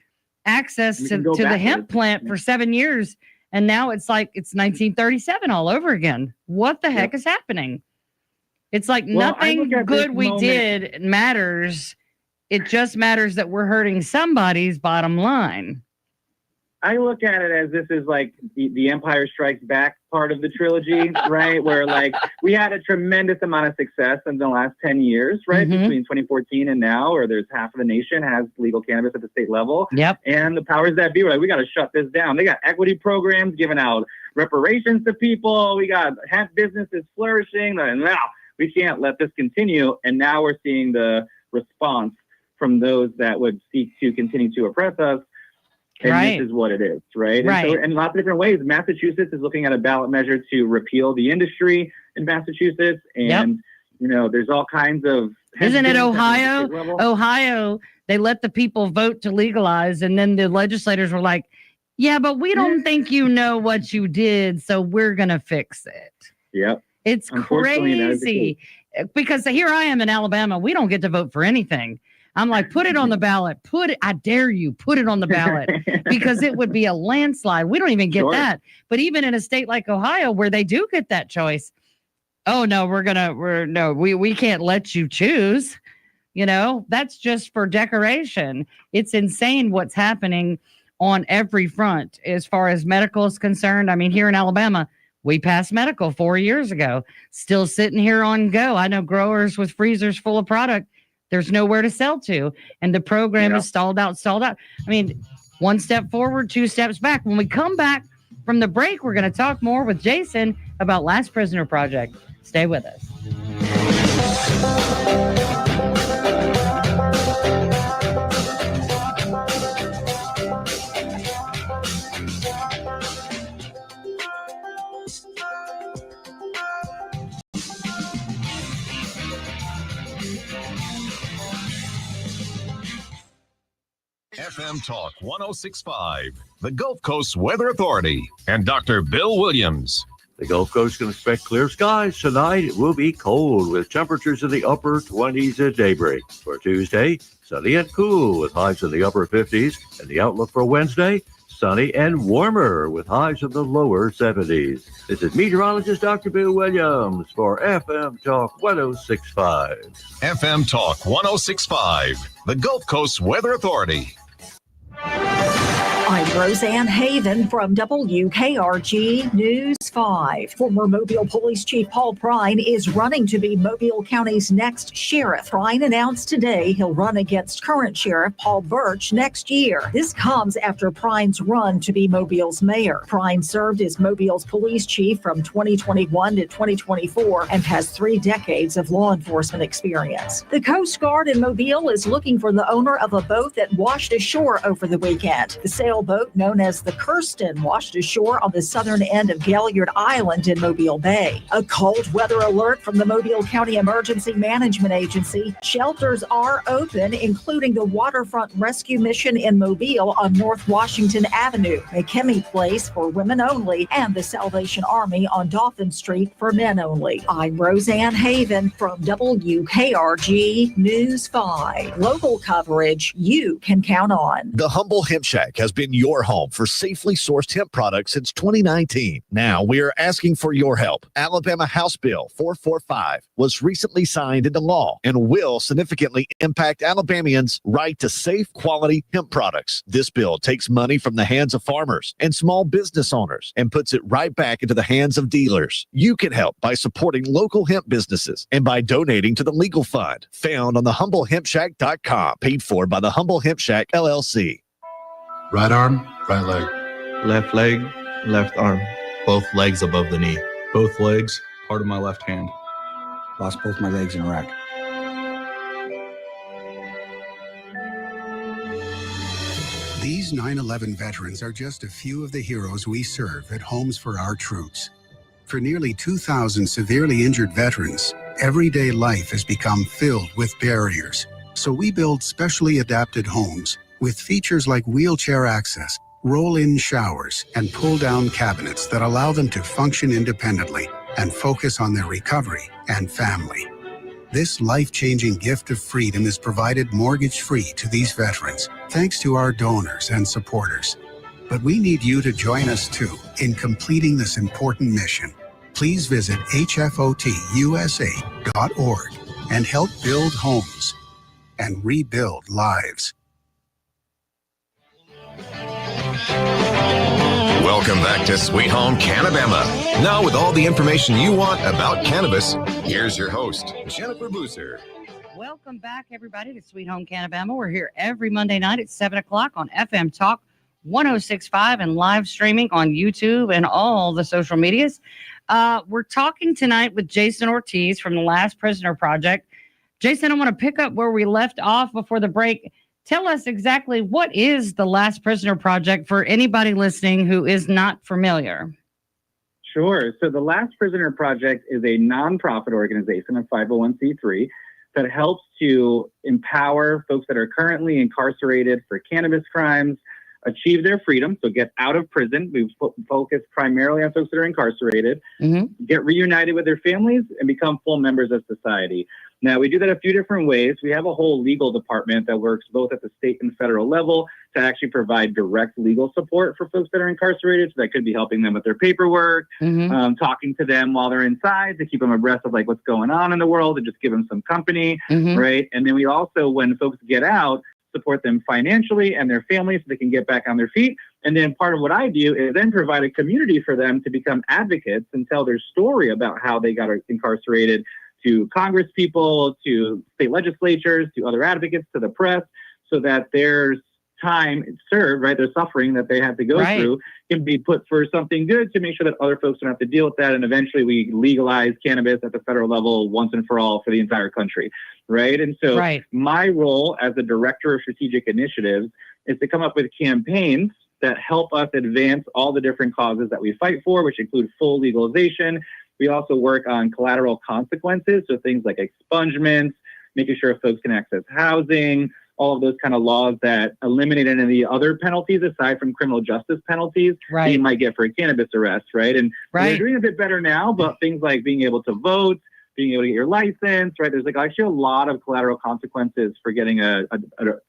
access to the hemp plant for 7 years, and now it's like it's 1937 all over again. What the heck is happening? It's like nothing good we did matters. It just matters that we're hurting somebody's bottom line. I look at it as this is like the Empire Strikes Back part of the trilogy, right? Where like we had a tremendous amount of success in the last 10 years, right? Mm-hmm. Between 2014 and now, where there's half of the nation has legal cannabis at the state level. Yep. And the powers that be were like, we got to shut this down. They got equity programs giving out reparations to people. We got hemp businesses flourishing. And now we can't let this continue. And now we're seeing the response from those that would seek to continue to oppress us. And this is what it is, right? And so in lots of different ways, Massachusetts is looking at a ballot measure to repeal the industry in Massachusetts. And, there's all kinds of... Isn't it Ohio? Ohio, they let the people vote to legalize, and then the legislators were like, yeah, but we don't think you know what you did, so we're going to fix it. Yep. It's crazy. Because here I am in Alabama. We don't get to vote for anything. I'm like, put it on the ballot. I dare you, put it on the ballot because it would be a landslide. We don't even get that. But even in a state like Ohio, where they do get that choice, oh no, we can't let you choose. That's just for decoration. It's insane what's happening on every front as far as medical is concerned. I mean, here in Alabama, we passed medical 4 years ago, still sitting here on go. I know growers with freezers full of product. There's nowhere to sell to. And the program is stalled out. I mean, one step forward, two steps back. When we come back from the break, we're going to talk more with Jason about Last Prisoner Project. Stay with us. FM Talk 1065, the Gulf Coast Weather Authority, and Dr. Bill Williams. The Gulf Coast can expect clear skies tonight. It will be cold with temperatures in the upper 20s at daybreak. For Tuesday, sunny and cool with highs in the upper 50s. And the outlook for Wednesday, sunny and warmer with highs in the lower 70s. This is meteorologist Dr. Bill Williams for FM Talk 1065. FM Talk 1065, the Gulf Coast Weather Authority. I'm Roseanne Haven from WKRG News 5. Former Mobile Police Chief Paul Prine is running to be Mobile County's next sheriff. Prine announced today he'll run against current Sheriff Paul Birch next year. This comes after Prine's run to be Mobile's mayor. Prine served as Mobile's police chief from 2021 to 2024 and has 3 decades of law enforcement experience. The Coast Guard in Mobile is looking for the owner of a boat that washed ashore over the weekend. The sailboat known as the Kirsten washed ashore on the southern end of Galliard Island in Mobile Bay. A cold weather alert from the Mobile County Emergency Management Agency. Shelters are open, including the Waterfront Rescue Mission in Mobile on North Washington Avenue, McKimmey Place for women only, and the Salvation Army on Dauphin Street for men only. I'm Roseanne Haven from WKRG News 5. Local coverage you can count on. The Humble Hemp Shack has been been your home for safely sourced hemp products since 2019. Now we are asking for your help. Alabama House Bill 445 was recently signed into law and will significantly impact Alabamians' right to safe, quality hemp products. This bill takes money from the hands of farmers and small business owners and puts it right back into the hands of dealers. You can help by supporting local hemp businesses and by donating to the legal fund found on thehumblehempshack.com, paid for by the Humble Hemp Shack LLC. Right arm, right leg. Left leg, left arm. Both legs above the knee. Both legs, part of my left hand. Lost both my legs in Iraq. These 9/11 veterans are just a few of the heroes we serve at Homes for Our Troops. For nearly 2,000 severely injured veterans, everyday life has become filled with barriers. So we build specially adapted homes with features like wheelchair access, roll-in showers, and pull-down cabinets that allow them to function independently and focus on their recovery and family. This life-changing gift of freedom is provided mortgage-free to these veterans, thanks to our donors and supporters. But we need you to join us too in completing this important mission. Please visit hfotusa.org and help build homes and rebuild lives. Welcome back to Sweet Home Cannabama. Now with all the information you want about cannabis, here's your host, Jennifer Boozer. Welcome back, everybody, to Sweet Home Cannabama. We're here every Monday night at 7 o'clock on FM Talk 106.5 and live streaming on YouTube and all the social medias. We're talking tonight with Jason Ortiz from the Last Prisoner Project. Jason, I want to pick up where we left off before the break. Tell us exactly what is the Last Prisoner Project for anybody listening who is not familiar. Sure. So the Last Prisoner Project is a nonprofit organization, a 501c3, that helps to empower folks that are currently incarcerated for cannabis crimes, achieve their freedom, so get out of prison. We focus primarily on folks that are incarcerated, get reunited with their families, and become full members of society. Now, we do that a few different ways. We have a whole legal department that works both at the state and federal level to actually provide direct legal support for folks that are incarcerated. So that could be helping them with their paperwork, talking to them while they're inside to keep them abreast of like what's going on in the world and just give them some company, right? And then we also, when folks get out, support them financially and their families so they can get back on their feet. And then part of what I do is then provide a community for them to become advocates and tell their story about how they got incarcerated to Congress people, to state legislatures, to other advocates, to the press, so that their time served, right, their suffering that they have to go through can be put for something good to make sure that other folks don't have to deal with that. And eventually we legalize cannabis at the federal level once and for all for the entire country, right? And so my role as the director of strategic initiatives is to come up with campaigns that help us advance all the different causes that we fight for, which include full legalization. We also work on collateral consequences, so things like expungements, making sure folks can access housing, all of those kind of laws that eliminate any of the other penalties aside from criminal justice penalties that you might get for a cannabis arrest, right? And we're doing a bit better now, but things like being able to vote, being able to get your license, right? There's like actually a lot of collateral consequences for getting a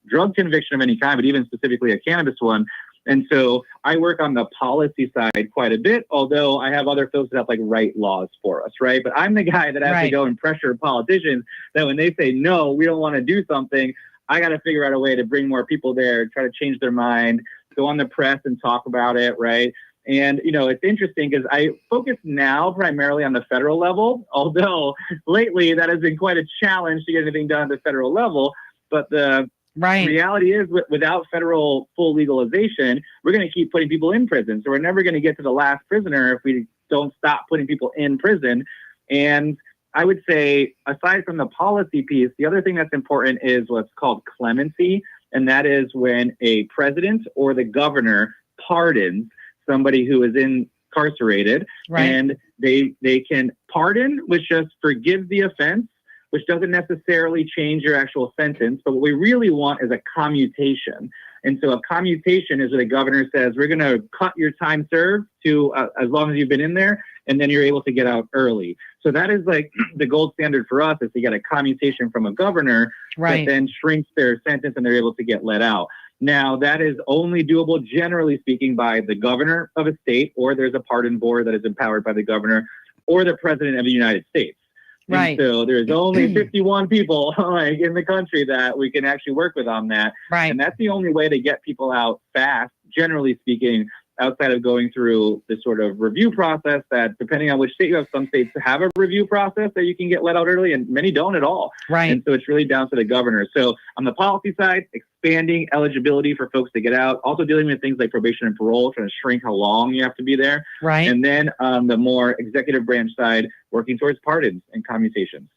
drug conviction of any kind, but even specifically a cannabis one. And so I work on the policy side quite a bit, although I have other folks that have like write laws for us, right? But I'm the guy that has to go and pressure politicians that when they say, no, we don't want to do something, I got to figure out a way to bring more people there, try to change their mind, go on the press and talk about it, right? And, you know, it's interesting because I focus now primarily on the federal level, although lately that has been quite a challenge to get anything done at the federal level. But the reality is without federal full legalization, we're going to keep putting people in prison. So we're never going to get to the last prisoner if we don't stop putting people in prison. And I would say, aside from the policy piece, the other thing that's important is what's called clemency. And that is when a president or the governor pardons somebody who is incarcerated. And they can pardon, which just forgives the offense, which doesn't necessarily change your actual sentence. But what we really want is a commutation. And so a commutation is where the governor says, we're going to cut your time served to as long as you've been in there, and then you're able to get out early. So that is like the gold standard for us is to get a commutation from a governor that then shrinks their sentence and they're able to get let out. Now, that is only doable, generally speaking, by the governor of a state, or there's a pardon board that is empowered by the governor or the president of the United States. Right. And so there's only 51 people like in the country that we can actually work with on that. Right. And that's the only way to get people out fast, generally speaking, outside of going through the sort of review process that, depending on which state you have, some states have a review process that you can get let out early and many don't at all. Right. And so it's really down to the governor. So on the policy side, expanding eligibility for folks to get out, also dealing with things like probation and parole, trying to shrink how long you have to be there. Right. And then on the more executive branch side, working towards pardons and commutations.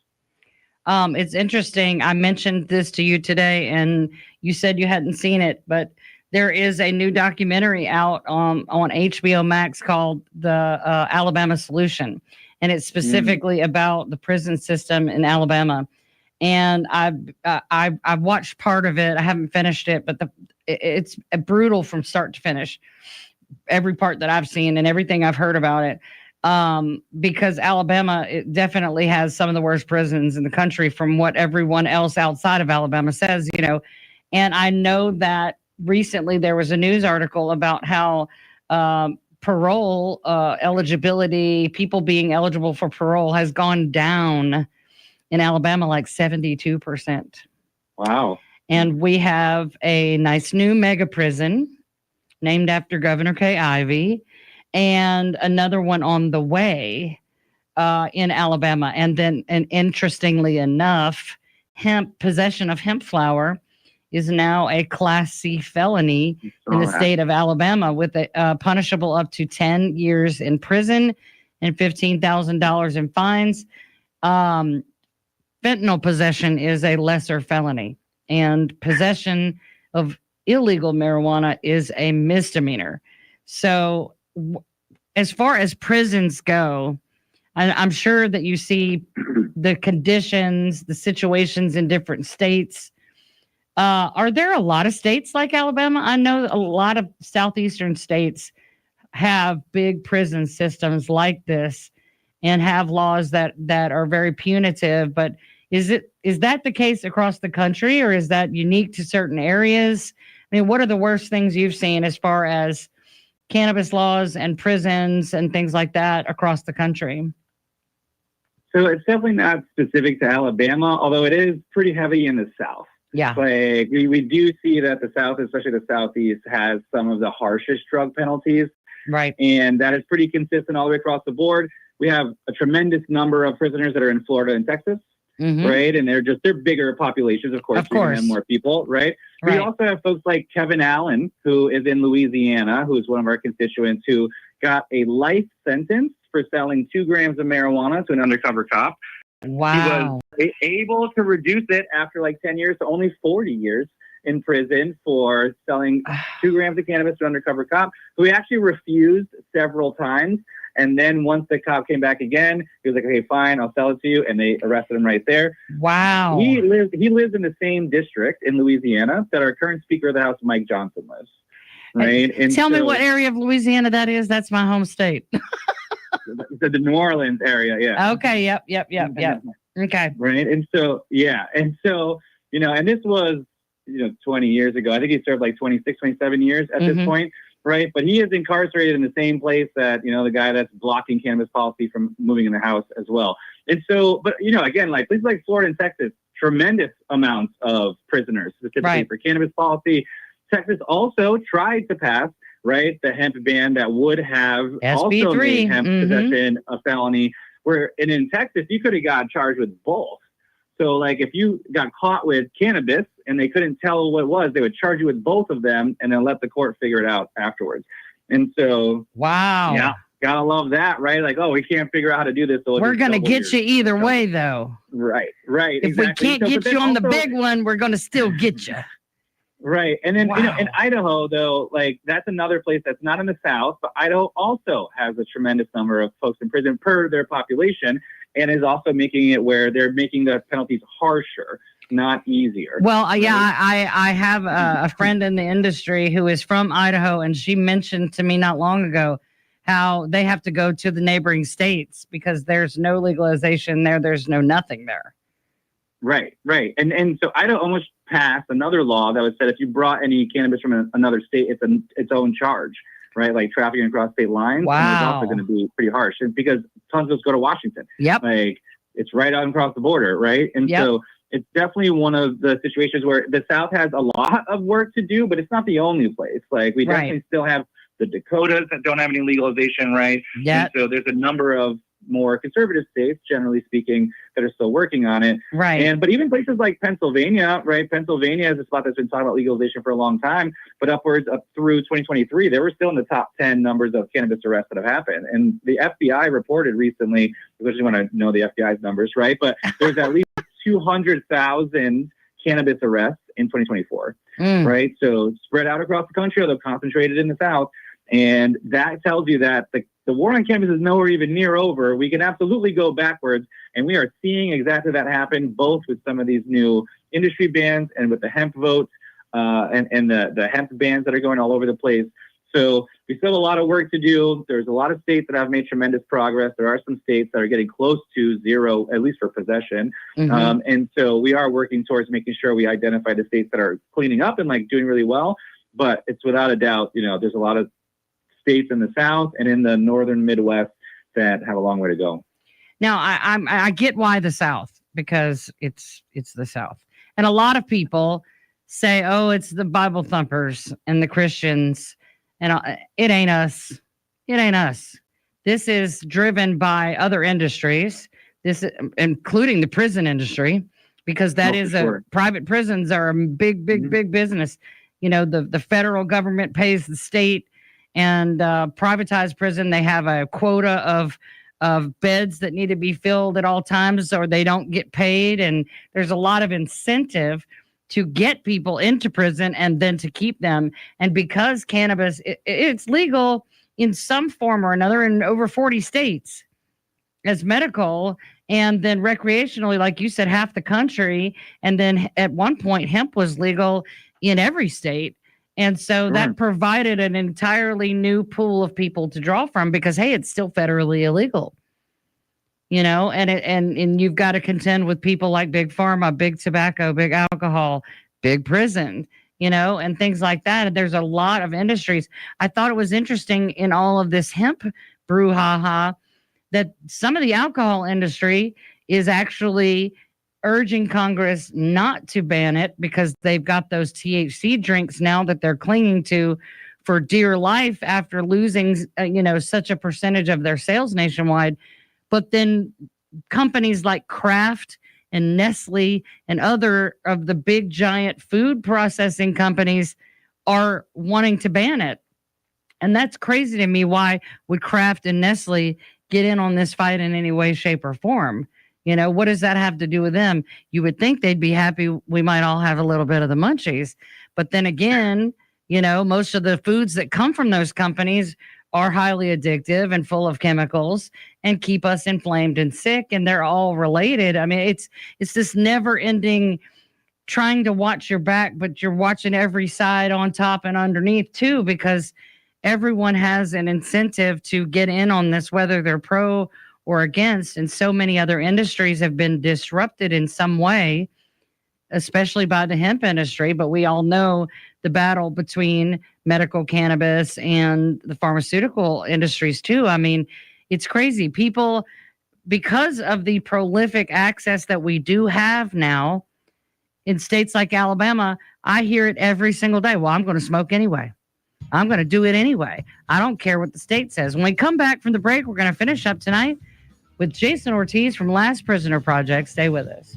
It's interesting. I mentioned this to you today and you said you hadn't seen it, but there is a new documentary out on HBO Max called The Alabama Solution. And it's specifically about the prison system in Alabama. And I've watched part of it. I haven't finished it, but it's brutal from start to finish. Every part that I've seen and everything I've heard about it. Because Alabama, it definitely has some of the worst prisons in the country from what everyone else outside of Alabama says, you know. And I know that recently there was a news article about how parole eligibility, people being eligible for parole has gone down in Alabama like 72%. Wow. And we have a nice new mega prison named after Governor Kay Ivey and another one on the way in Alabama. And then, and interestingly enough, possession of hemp flower is now a Class C felony in the state of Alabama with a punishable up to 10 years in prison and $15,000 in fines. Fentanyl possession is a lesser felony, and possession of illegal marijuana is a misdemeanor. So as far as prisons go, I'm sure that you see the conditions, the situations in different states. Are there a lot of states like Alabama? I know a lot of southeastern states have big prison systems like this and have laws that are very punitive, but is that the case across the country, or is that unique to certain areas? I mean, what are the worst things you've seen as far as cannabis laws and prisons and things like that across the country? So it's definitely not specific to Alabama, although it is pretty heavy in the South. Yeah. Like we do see that the South, especially the Southeast, has some of the harshest drug penalties. Right. And that is pretty consistent all the way across the board. We have a tremendous number of prisoners that are in Florida and Texas. Mm-hmm. Right. And they're bigger populations, of course. You're gonna have more people. Right. Right. We also have folks like Kevin Allen, who is in Louisiana, who is one of our constituents, who got a life sentence for selling 2 grams of marijuana to an undercover cop. Wow. He was able to reduce it after like 10 years to only 40 years in prison for selling 2 grams of cannabis to an undercover cop, who he actually refused several times. And then once the cop came back again, he was like, okay, fine, I'll sell it to you. And they arrested him right there. Wow. He lives in the same district in Louisiana that our current Speaker of the House, Mike Johnson, lives. Right. And tell me what area of Louisiana that is. That's my home state. the New Orleans area. Yeah. Okay. Yep. Okay. Right. And so, you know, and this was, 20 years ago. I think he served like 26, 27 years at this point. Right. But he is incarcerated in the same place that, the guy that's blocking cannabis policy from moving in the house as well. And so, but, again, like places like Florida and Texas, tremendous amounts of prisoners specifically for cannabis policy. Texas also tried to pass, right, the hemp ban that would have SB3. Also made hemp possession a felony. And in Texas, you could have got charged with both. So, like, if you got caught with cannabis and they couldn't tell what it was, they would charge you with both of them and then let the court figure it out afterwards. And so, wow, yeah, gotta love that, right? Like, oh, we can't figure out how to do this. So we're gonna get you either way, though. Right. If we can't get you on the big one, we're gonna still get you. Right. And then, in Idaho, though, like that's another place that's not in the South, but Idaho also has a tremendous number of folks in prison per their population and is also making it where they're making the penalties harsher, not easier. Well, I have a friend in the industry who is from Idaho, and she mentioned to me not long ago how they have to go to the neighboring states because there's no legalization there. There's no nothing there. Right. And so Idaho almost passed another law that was said if you brought any cannabis from another state, it's its own charge, right? Like trafficking across state lines. Wow. And it's also going to be pretty harsh because tons of us go to Washington. Yep. Like it's right out across the border, right? And so it's definitely one of the situations where the South has a lot of work to do, but it's not the only place. Like we definitely still have the Dakotas that don't have any legalization, right? Yeah. And so there's a number of more conservative states, generally speaking, that are still working on it. Right. But even places like Pennsylvania, right? Pennsylvania is a spot that's been talking about legalization for a long time, but upwards up through 2023, they were still in the top 10 numbers of cannabis arrests that have happened. And the FBI reported recently, because you want to know the FBI's numbers, right? But there's at least 200,000 cannabis arrests in 2024, right? So spread out across the country, although concentrated in the South. And that tells you that the war on cannabis is nowhere even near over. We can absolutely go backwards, and we are seeing exactly that happen, both with some of these new industry bans and with the hemp votes and the hemp bans that are going all over the place. So we still have a lot of work to do. There's a lot of states that have made tremendous progress. There are some states that are getting close to zero, at least for possession. And so we are working towards making sure we identify the states that are cleaning up and like doing really well. But it's without a doubt, there's a lot of states in the South and in the northern Midwest that have a long way to go. Now, I get why the South, because it's the South. And a lot of people say, oh, it's the Bible thumpers and the Christians. And it ain't us. It ain't us. This is driven by other industries, including the prison industry, because that is private prisons are a big business. The federal government pays the state, and privatized prison, they have a quota of beds that need to be filled at all times or they don't get paid. And there's a lot of incentive to get people into prison and then to keep them. And because cannabis, it's legal in some form or another in over 40 states as medical, and then recreationally, like you said, half the country. And then at one point, hemp was legal in every state. And so that provided an entirely new pool of people to draw from because, hey, it's still federally illegal. And you've got to contend with people like big pharma, big tobacco, big alcohol, big prison, and things like that. And there's a lot of industries. I thought it was interesting in all of this hemp brouhaha that some of the alcohol industry is actually urging Congress not to ban it because they've got those THC drinks now that they're clinging to for dear life after losing, such a percentage of their sales nationwide. But then companies like Kraft and Nestle and other of the big giant food processing companies are wanting to ban it. And that's crazy to me. Why would Kraft and Nestle get in on this fight in any way, shape, or form? What does that have to do with them? You would think they'd be happy we might all have a little bit of the munchies. But then again, most of the foods that come from those companies are highly addictive and full of chemicals and keep us inflamed and sick. And they're all related. I mean, it's this never ending trying to watch your back, but you're watching every side on top and underneath too, because everyone has an incentive to get in on this, whether they're pro or against. And so many other industries have been disrupted in some way, especially by the hemp industry. But we all know the battle between medical cannabis and the pharmaceutical industries too. I mean, it's crazy. People, because of the prolific access that we do have now in states like Alabama, I hear it every single day. Well, I'm going to smoke anyway. I'm going to do it anyway. I don't care what the state says. When we come back from the break, we're going to finish up tonight with Jason Ortiz from Last Prisoner Project. Stay with us.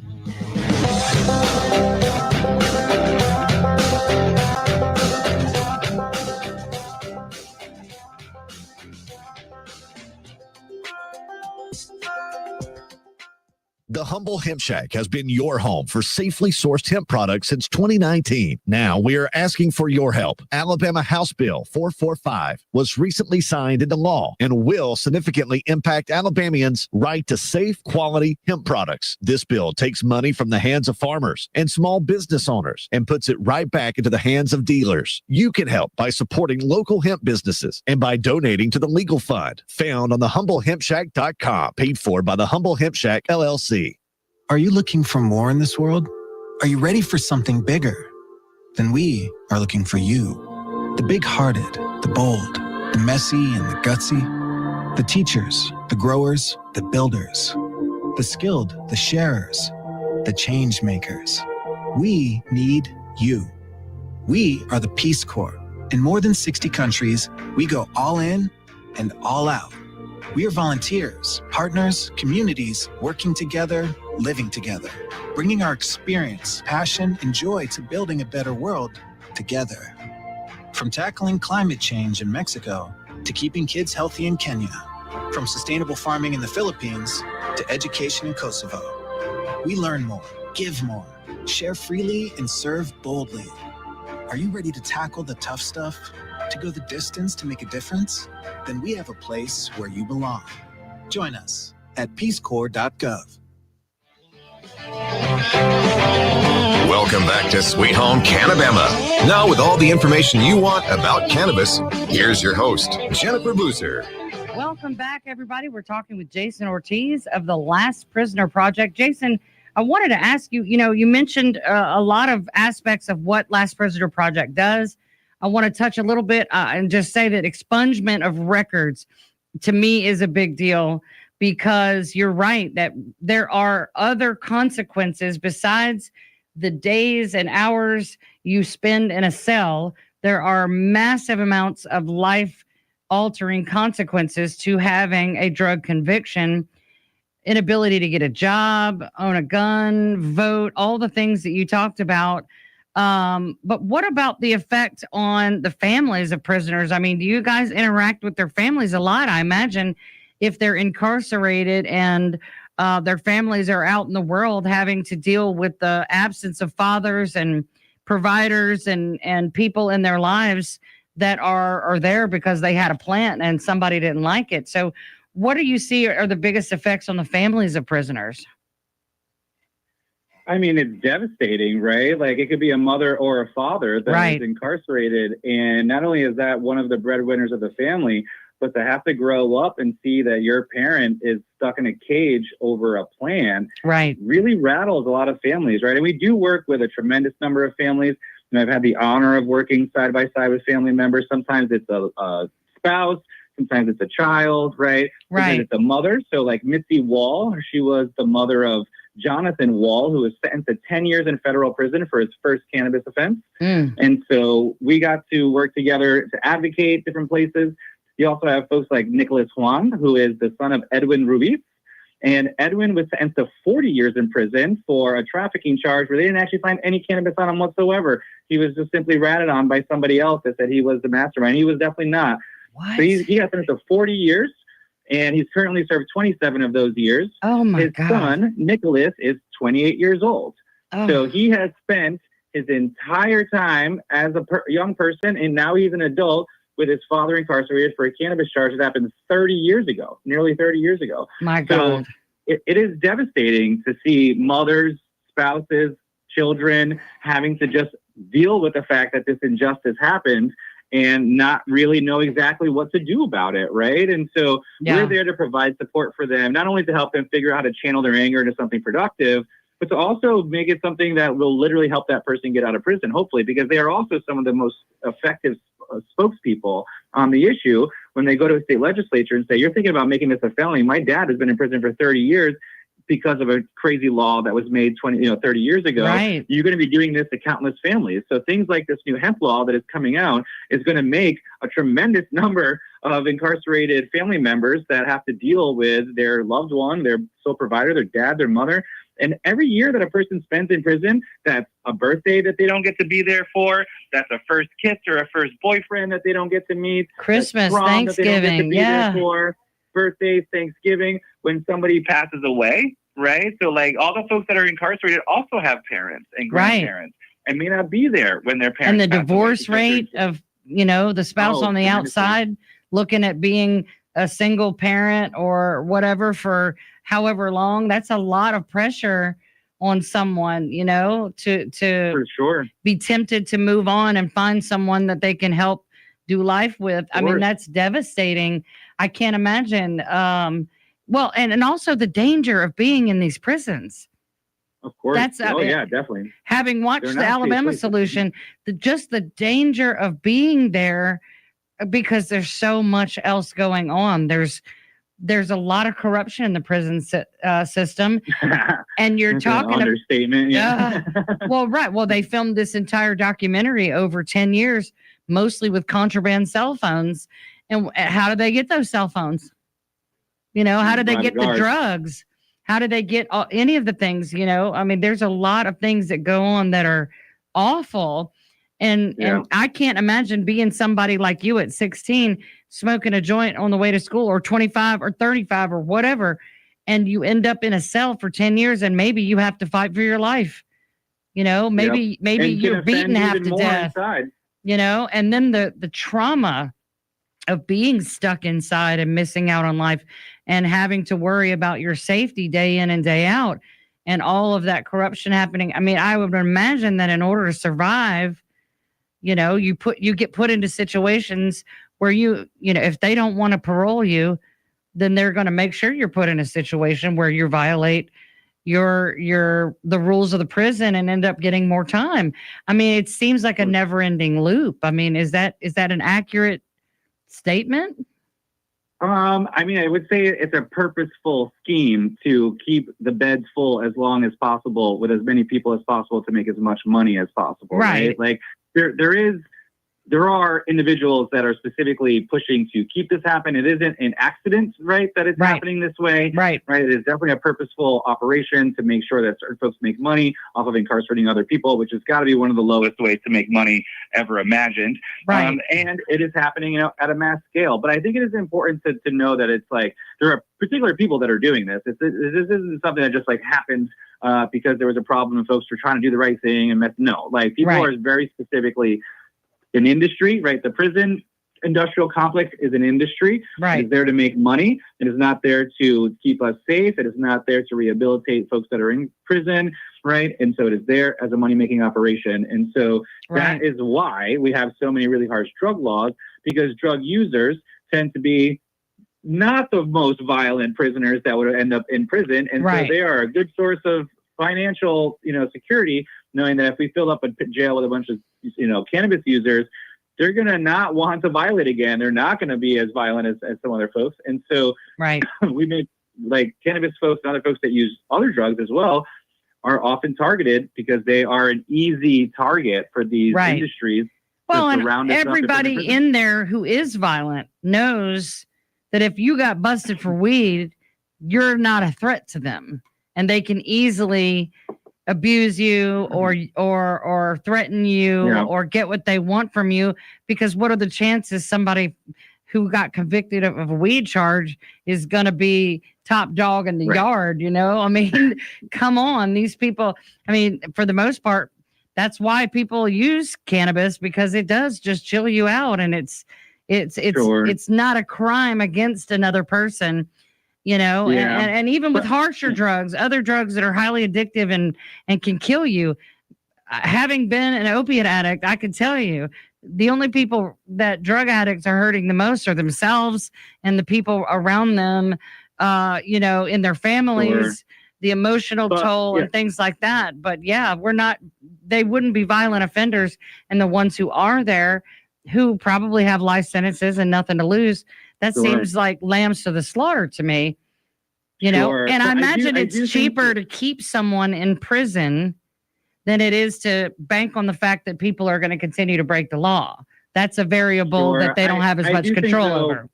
The Humble Hemp Shack has been your home for safely sourced hemp products since 2019. Now we are asking for your help. Alabama House Bill 445 was recently signed into law and will significantly impact Alabamians' right to safe, quality hemp products. This bill takes money from the hands of farmers and small business owners and puts it right back into the hands of dealers. You can help by supporting local hemp businesses and by donating to the legal fund found on thehumblehempshack.com, paid for by the Humble Hemp Shack, LLC. Are you looking for more in this world? Are you ready for something bigger? Then we are looking for you. The big-hearted, the bold, the messy and the gutsy. The teachers, the growers, the builders. The skilled, the sharers, the change makers. We need you. We are the Peace Corps. In more than 60 countries, we go all in and all out. We are volunteers, partners, communities, working together, living together, bringing our experience, passion, and joy to building a better world together. From tackling climate change in Mexico to keeping kids healthy in Kenya, from sustainable farming in the Philippines to education in Kosovo. We learn more, give more, share freely, and serve boldly. Are you ready to tackle the tough stuff? To go the distance to make a difference? Then we have a place where you belong. Join us at peacecorps.gov. Welcome back to Sweet Home Cannabama. Now with all the information you want about cannabis, here's your host, Jennifer Boozer. Welcome back, everybody. We're talking with Jason Ortiz of the Last Prisoner Project. Jason, I wanted to ask you, you mentioned a lot of aspects of what Last Prisoner Project does. I want to touch a little bit and just say that expungement of records to me is a big deal, because you're right that there are other consequences besides the days and hours you spend in a cell. There are massive amounts of life-altering consequences to having a drug conviction. Inability to get a job, own a gun, vote, all the things that you talked about. But what about the effect on the families of prisoners? I mean, do you guys interact with their families a lot? I imagine if they're incarcerated and their families are out in the world having to deal with the absence of fathers and providers and people in their lives that are there because they had a plant and somebody didn't like it. So what do you see are the biggest effects on the families of prisoners? I mean, it's devastating, right? Like, it could be a mother or a father that is incarcerated. And not only is that one of the breadwinners of the family, but to have to grow up and see that your parent is stuck in a cage over a plan really rattles a lot of families, right? And we do work with a tremendous number of families. And I've had the honor of working side by side with family members. Sometimes it's a spouse. Sometimes it's a child, right? Sometimes it's a mother. So like Mitzi Wall, she was the mother of Jonathan Wall, who was sentenced to 10 years in federal prison for his first cannabis offense. And so we got to work together to advocate different places. You also have folks like Nicholas Juan, who is the son of Edwin Ruiz. And Edwin was sentenced to 40 years in prison for a trafficking charge where they didn't actually find any cannabis on him whatsoever. He was just simply ratted on by somebody else that said he was the mastermind. He was definitely not. What? So he got sentenced to 40 years, and he's currently served 27 of those years. Oh, my God. His son, Nicholas, is 28 years old. Oh. So he has spent his entire time as a young person, and now he's an adult with his father incarcerated for a cannabis charge that happened 30 years ago, nearly 30 years ago. My God. So it is devastating to see mothers, spouses, children having to just deal with the fact that this injustice happened and not really know exactly what to do about it, right? And so we're there to provide support for them, not only to help them figure out how to channel their anger into something productive, but to also make it something that will literally help that person get out of prison, hopefully, because they are also some of the most effective spokespeople on the issue when they go to a state legislature and say, you're thinking about making this a felony. My dad has been in prison for 30 years because of a crazy law that was made 30 years ago. Right. You're going to be doing this to countless families. So things like this new hemp law that is coming out is going to make a tremendous number of incarcerated family members that have to deal with their loved one, their sole provider, their dad, their mother. And every year that a person spends in prison, that's a birthday that they don't get to be there for, that's a first kiss or a first boyfriend that they don't get to meet, Christmas, Thanksgiving, there for, birthdays, Thanksgiving, when somebody passes away, right? So like all the folks that are incarcerated also have parents and grandparents and may not be there when their parents. And the divorce rate of, the spouse on the outside looking at being a single parent or whatever for however long, that's a lot of pressure on someone, to for sure be tempted to move on and find someone that they can help do life with. I mean, that's devastating. I can't imagine. And also the danger of being in these prisons. Of course. Yeah, definitely. Having watched They're the not Alabama safe places. solution, just the danger of being there, because there's so much else going on. There's a lot of corruption in the prison system, and you're That's an talking understatement. Yeah. well, right. Well, they filmed this entire documentary over 10 years, mostly with contraband cell phones. And how did they get those cell phones? How did they get the drugs? How did they get any of the things? I mean, there's a lot of things that go on that are awful. And I can't imagine being somebody like you at 16, smoking a joint on the way to school, or 25 or 35 or whatever, and you end up in a cell for 10 years, and maybe you have to fight for your life. Maybe And you're can beaten offend half even to more death. inside. And then the trauma of being stuck inside and missing out on life and having to worry about your safety day in and day out, and all of that corruption happening. I mean, I would imagine that in order to survive, you get put into situations where if they don't want to parole you, then they're going to make sure you're put in a situation where you violate the rules of the prison and end up getting more time. I mean, it seems like a never-ending loop. I mean, is that an accurate statement? I mean, I would say it's a purposeful scheme to keep the beds full as long as possible with as many people as possible to make as much money as possible. Right? Like there are individuals that are specifically pushing to keep this happen. It isn't an accident, right, that it's happening this way. Right. It is definitely a purposeful operation to make sure that certain folks make money off of incarcerating other people, which has got to be one of the lowest ways to make money ever imagined. Right. And it is happening, at a mass scale. But I think it is important to know that it's like there are particular people that are doing this. This isn't something that just like happens because there was a problem and folks were trying to do the right thing and no, like people are very specifically an industry, right? The prison industrial complex is an industry. Right. It is there to make money. It is not there to keep us safe. It is not there to rehabilitate folks that are in prison, right? And so it is there as a money-making operation. And so that is why we have so many really harsh drug laws, because drug users tend to be not the most violent prisoners that would end up in prison. And so they are a good source of financial, security, knowing that if we fill up a jail with a bunch of, cannabis users, they're going to not want to violate again. They're not going to be as violent as some other folks. And so we make like cannabis folks and other folks that use other drugs as well are often targeted because they are an easy target for these industries. Well, and everybody in there who is violent knows that if you got busted for weed, you're not a threat to them, and they can easily abuse you or threaten you or get what they want from you, because what are the chances somebody who got convicted of a weed charge is going to be top dog in the yard? I mean, come on, these people, I mean, for the most part, that's why people use cannabis, because it does just chill you out, and it's not a crime against another person. And even with harsher drugs, other drugs that are highly addictive and can kill you. Having been an opiate addict, I can tell you the only people that drug addicts are hurting the most are themselves and the people around them, in their families, the emotional toll and things like that. But they wouldn't be violent offenders, and the ones who are there who probably have life sentences and nothing to lose. That seems like lambs to the slaughter to me, and I imagine it's cheaper to keep someone in prison than it is to bank on the fact that people are going to continue to break the law. That's a variable that they don't have as much control over.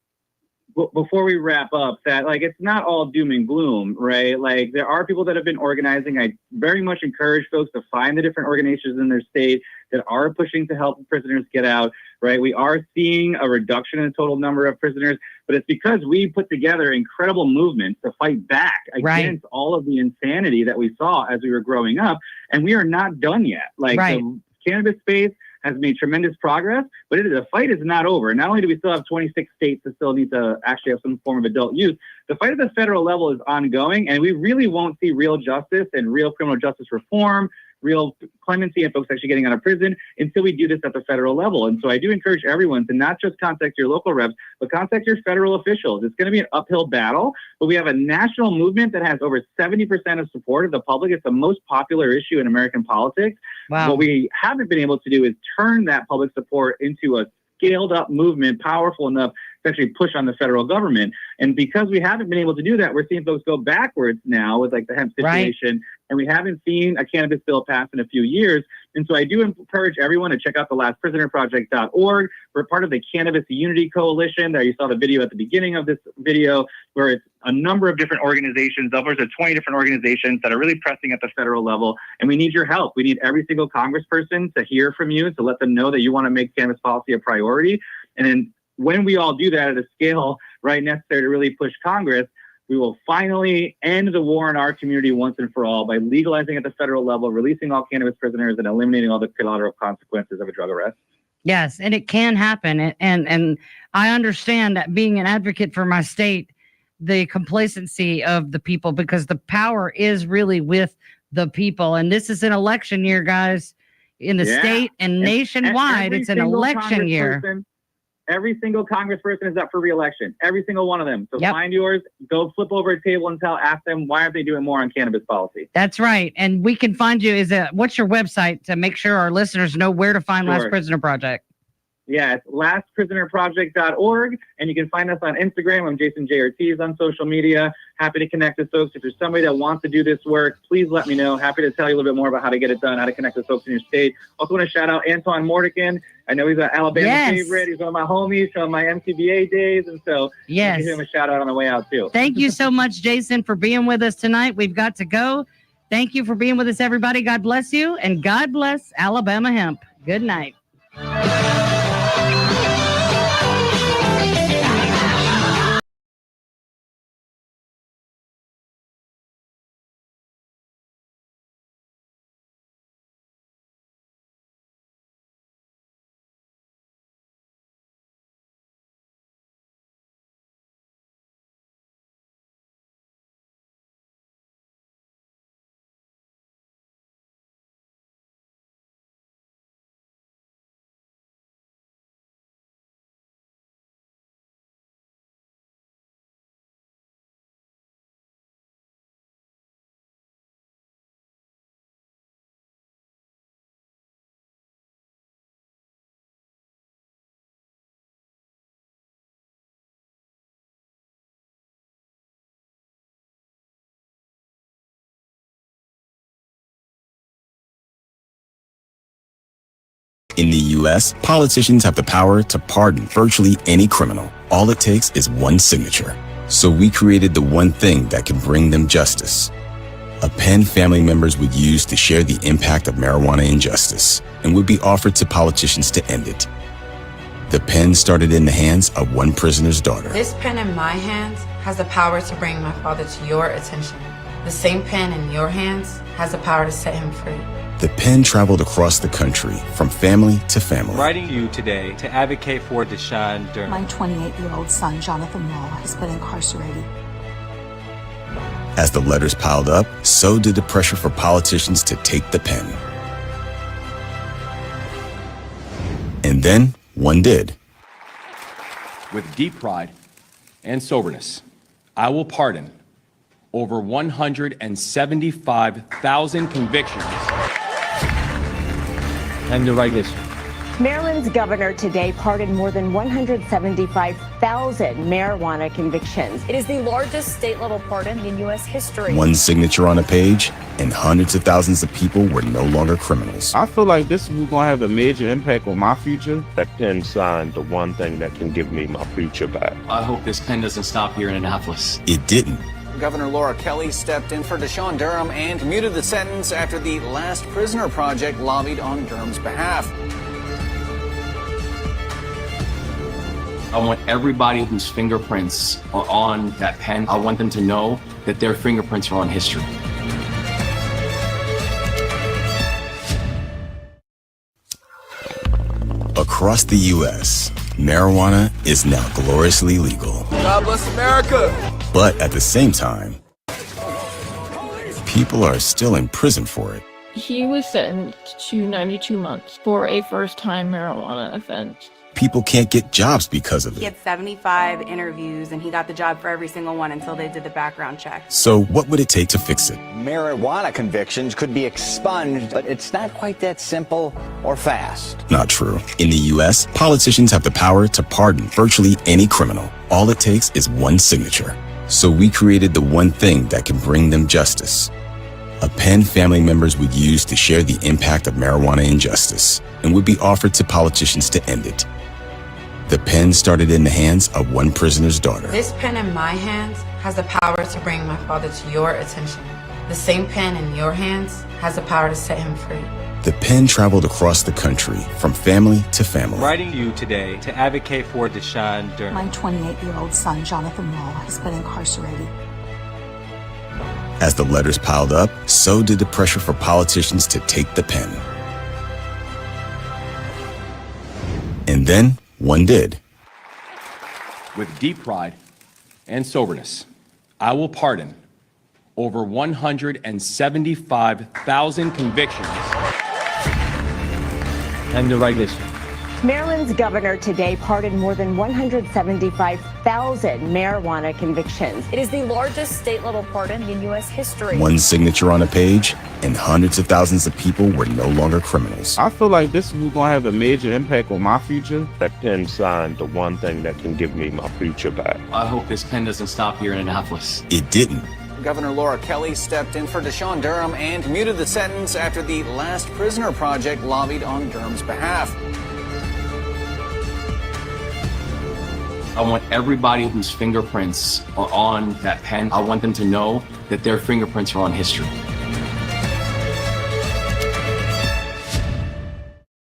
Before we wrap up, that it's not all doom and gloom, right? Like there are people that have been organizing. I very much encourage folks to find the different organizations in their state that are pushing to help prisoners get out, right? We are seeing a reduction in the total number of prisoners, but it's because we put together incredible movements to fight back against all of the insanity that we saw as we were growing up. And we are not done yet. The cannabis space has made tremendous progress, but the fight is not over. Not only do we still have 26 states that still need to actually have some form of adult use, the fight at the federal level is ongoing, and we really won't see real justice and real criminal justice reform, real clemency and folks actually getting out of prison until we do this at the federal level. And so I do encourage everyone to not just contact your local reps, but contact your federal officials. It's going to be an uphill battle, but we have a national movement that has over 70% of support of the public. It's the most popular issue in American politics. Wow. What we haven't been able to do is turn that public support into a scaled up movement, powerful enough to actually push on the federal government. And because we haven't been able to do that, we're seeing folks go backwards now with like the hemp situation. And we haven't seen a cannabis bill pass in a few years. And so I do encourage everyone to check out thelastprisonerproject.org. We're part of the Cannabis Unity Coalition. There you saw the video at the beginning of this video, where it's a number of different organizations, upwards of 20 different organizations that are really pressing at the federal level. And we need your help. We need every single congressperson to hear from you, to let them know that you want to make cannabis policy a priority. And then when we all do that at a scale necessary to really push Congress, we will finally end the war in our community once and for all by legalizing at the federal level, releasing all cannabis prisoners, and eliminating all the collateral consequences of a drug arrest. Yes, and it can happen. And I understand that, being an advocate for my state, the complacency of the people, because the power is really with the people. And this is an election year, guys, in the state and nationwide. It's an election year. Every single congressperson is up for re-election. Every single one of them. So find yours, go flip over a table and ask them, why aren't they doing more on cannabis policy? That's right. And we can find you. What's your website to make sure our listeners know where to find Last Prisoner Project? Yeah, it's lastprisonerproject.org. And you can find us on Instagram. I'm Jason J. Ortiz on social media. Happy to connect with folks. If there's somebody that wants to do this work, please let me know. Happy to tell you a little bit more about how to get it done, how to connect with folks in your state. Also want to shout out Antoine Mordican. I know he's an Alabama favorite. He's one of my homies from my MTBA days. And so give him a shout out on the way out too. Thank you so much, Jason, for being with us tonight. We've got to go. Thank you for being with us, everybody. God bless you. And God bless Alabama hemp. Good night. In the U.S., politicians have the power to pardon virtually any criminal. All it takes is one signature. So we created the one thing that can bring them justice. A pen family members would use to share the impact of marijuana injustice and would be offered to politicians to end it. The pen started in the hands of one prisoner's daughter. This pen in my hands has the power to bring my father to your attention. The same pen in your hands has the power to set him free. The pen traveled across the country from family to family. Writing you today to advocate for Deshaun Durham. My 28-year-old son, Jonathan Law, has been incarcerated. As the letters piled up, so did the pressure for politicians to take the pen. And then one did. With deep pride and soberness, I will pardon over 175,000 convictions. And the right issue. Maryland's governor today pardoned more than 175,000 marijuana convictions. It is the largest state-level pardon in U.S. history. One signature on a page, and hundreds of thousands of people were no longer criminals. I feel like this is going to have a major impact on my future. That pen signed the one thing that can give me my future back. I hope this pen doesn't stop here in Annapolis. It didn't. Governor Laura Kelly stepped in for Deshaun Durham and commuted the sentence after the Last Prisoner Project lobbied on Durham's behalf. I want everybody whose fingerprints are on that pen, I want them to know that their fingerprints are on history. Across the U.S., marijuana is now gloriously legal. God bless America! But at the same time, people are still in prison for it. He was sentenced to 92 months for a first-time marijuana offense. People can't get jobs because of He it. had 75 interviews and he got the job for every single one until they did the background check. So what would it take to fix it? Marijuana convictions could be expunged, but it's not quite that simple or fast. Not true. In the U.S., politicians have the power to pardon virtually any criminal. All it takes is one signature. So we created the one thing that can bring them justice. A pen family members would use to share the impact of marijuana injustice and would be offered to politicians to end it. The pen started in the hands of one prisoner's daughter. This pen in my hands has the power to bring my father to your attention. The same pen in your hands has the power to set him free. The pen traveled across the country from family to family. Writing to you today to advocate for Deshaun Durham. My 28-year-old son, Jonathan Law, has been incarcerated. As the letters piled up, so did the pressure for politicians to take the pen. And then, one did. With deep pride and soberness, I will pardon over 175,000 convictions. And the right list. Maryland's governor today pardoned more than 175,000 marijuana convictions. It is the largest state-level pardon in U.S. history. One signature on a page, and hundreds of thousands of people were no longer criminals. I feel like this is going to have a major impact on my future. That pen signed the one thing that can give me my future back. I hope this pen doesn't stop here in Annapolis. It didn't. Governor Laura Kelly stepped in for Deshaun Durham and commuted the sentence after the Last Prisoner Project lobbied on Durham's behalf. I want everybody whose fingerprints are on that pen, I want them to know that their fingerprints are on history.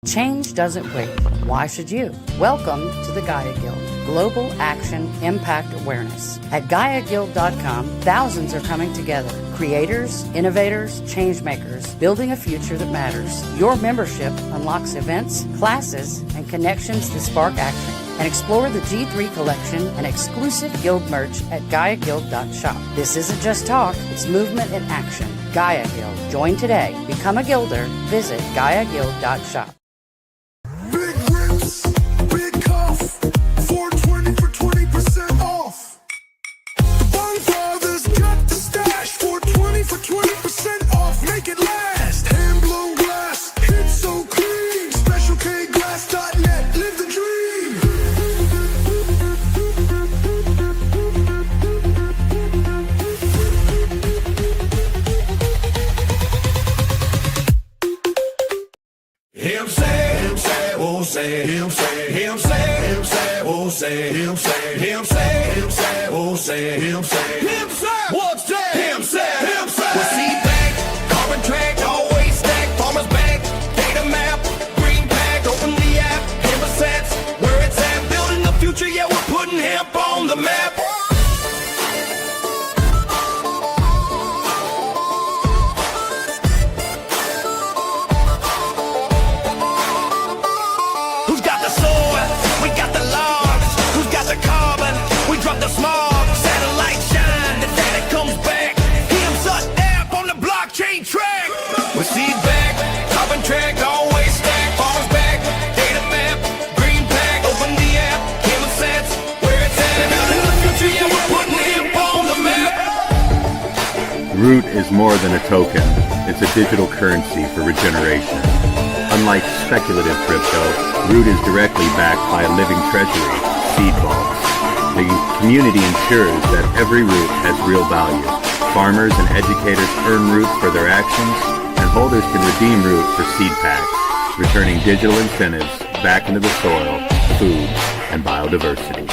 Change doesn't wait. Why should you? Welcome to the Gaia Guild, Global Action Impact Awareness. At GaiaGuild.com, thousands are coming together. Creators, innovators, change makers, building a future that matters. Your membership unlocks events, classes, and connections to spark action. And explore the G3 collection and exclusive guild merch at GaiaGuild.shop. This isn't just talk, it's movement in action. Gaia Guild. Join today. Become a guilder. Visit GaiaGuild.shop. Big rips, big cuff, 420 for 20% off. The Bonfathers got the stash, 420 for 20% off. Make it last. Hand blown glass, it's so clean. SpecialKGlass.net, live the dream. Him say, oh say, him say, him say, oh say, him say, him say, oh say, him say, what's that? Him say, well, seed bank, carbon track, always stack, farmer's bank, data map, green pack, open the app, him assets, where it's at, building the future, yeah, we're putting hemp on the map. The smog, satellite shine, the data comes back. Him's up app on the blockchain track. We see back, carbon track, always stack. Farmers back, data map, green pack, open the app, him assets, where it's at. Out in the future, yeah, we're putting him on the map. Root is more than a token. It's a digital currency for regeneration. Unlike speculative crypto, Root is directly backed by a living treasury, seed vaults. The community ensures that every root has real value. Farmers and educators earn root for their actions, and holders can redeem root for seed packs, returning digital incentives back into the soil, food, and biodiversity.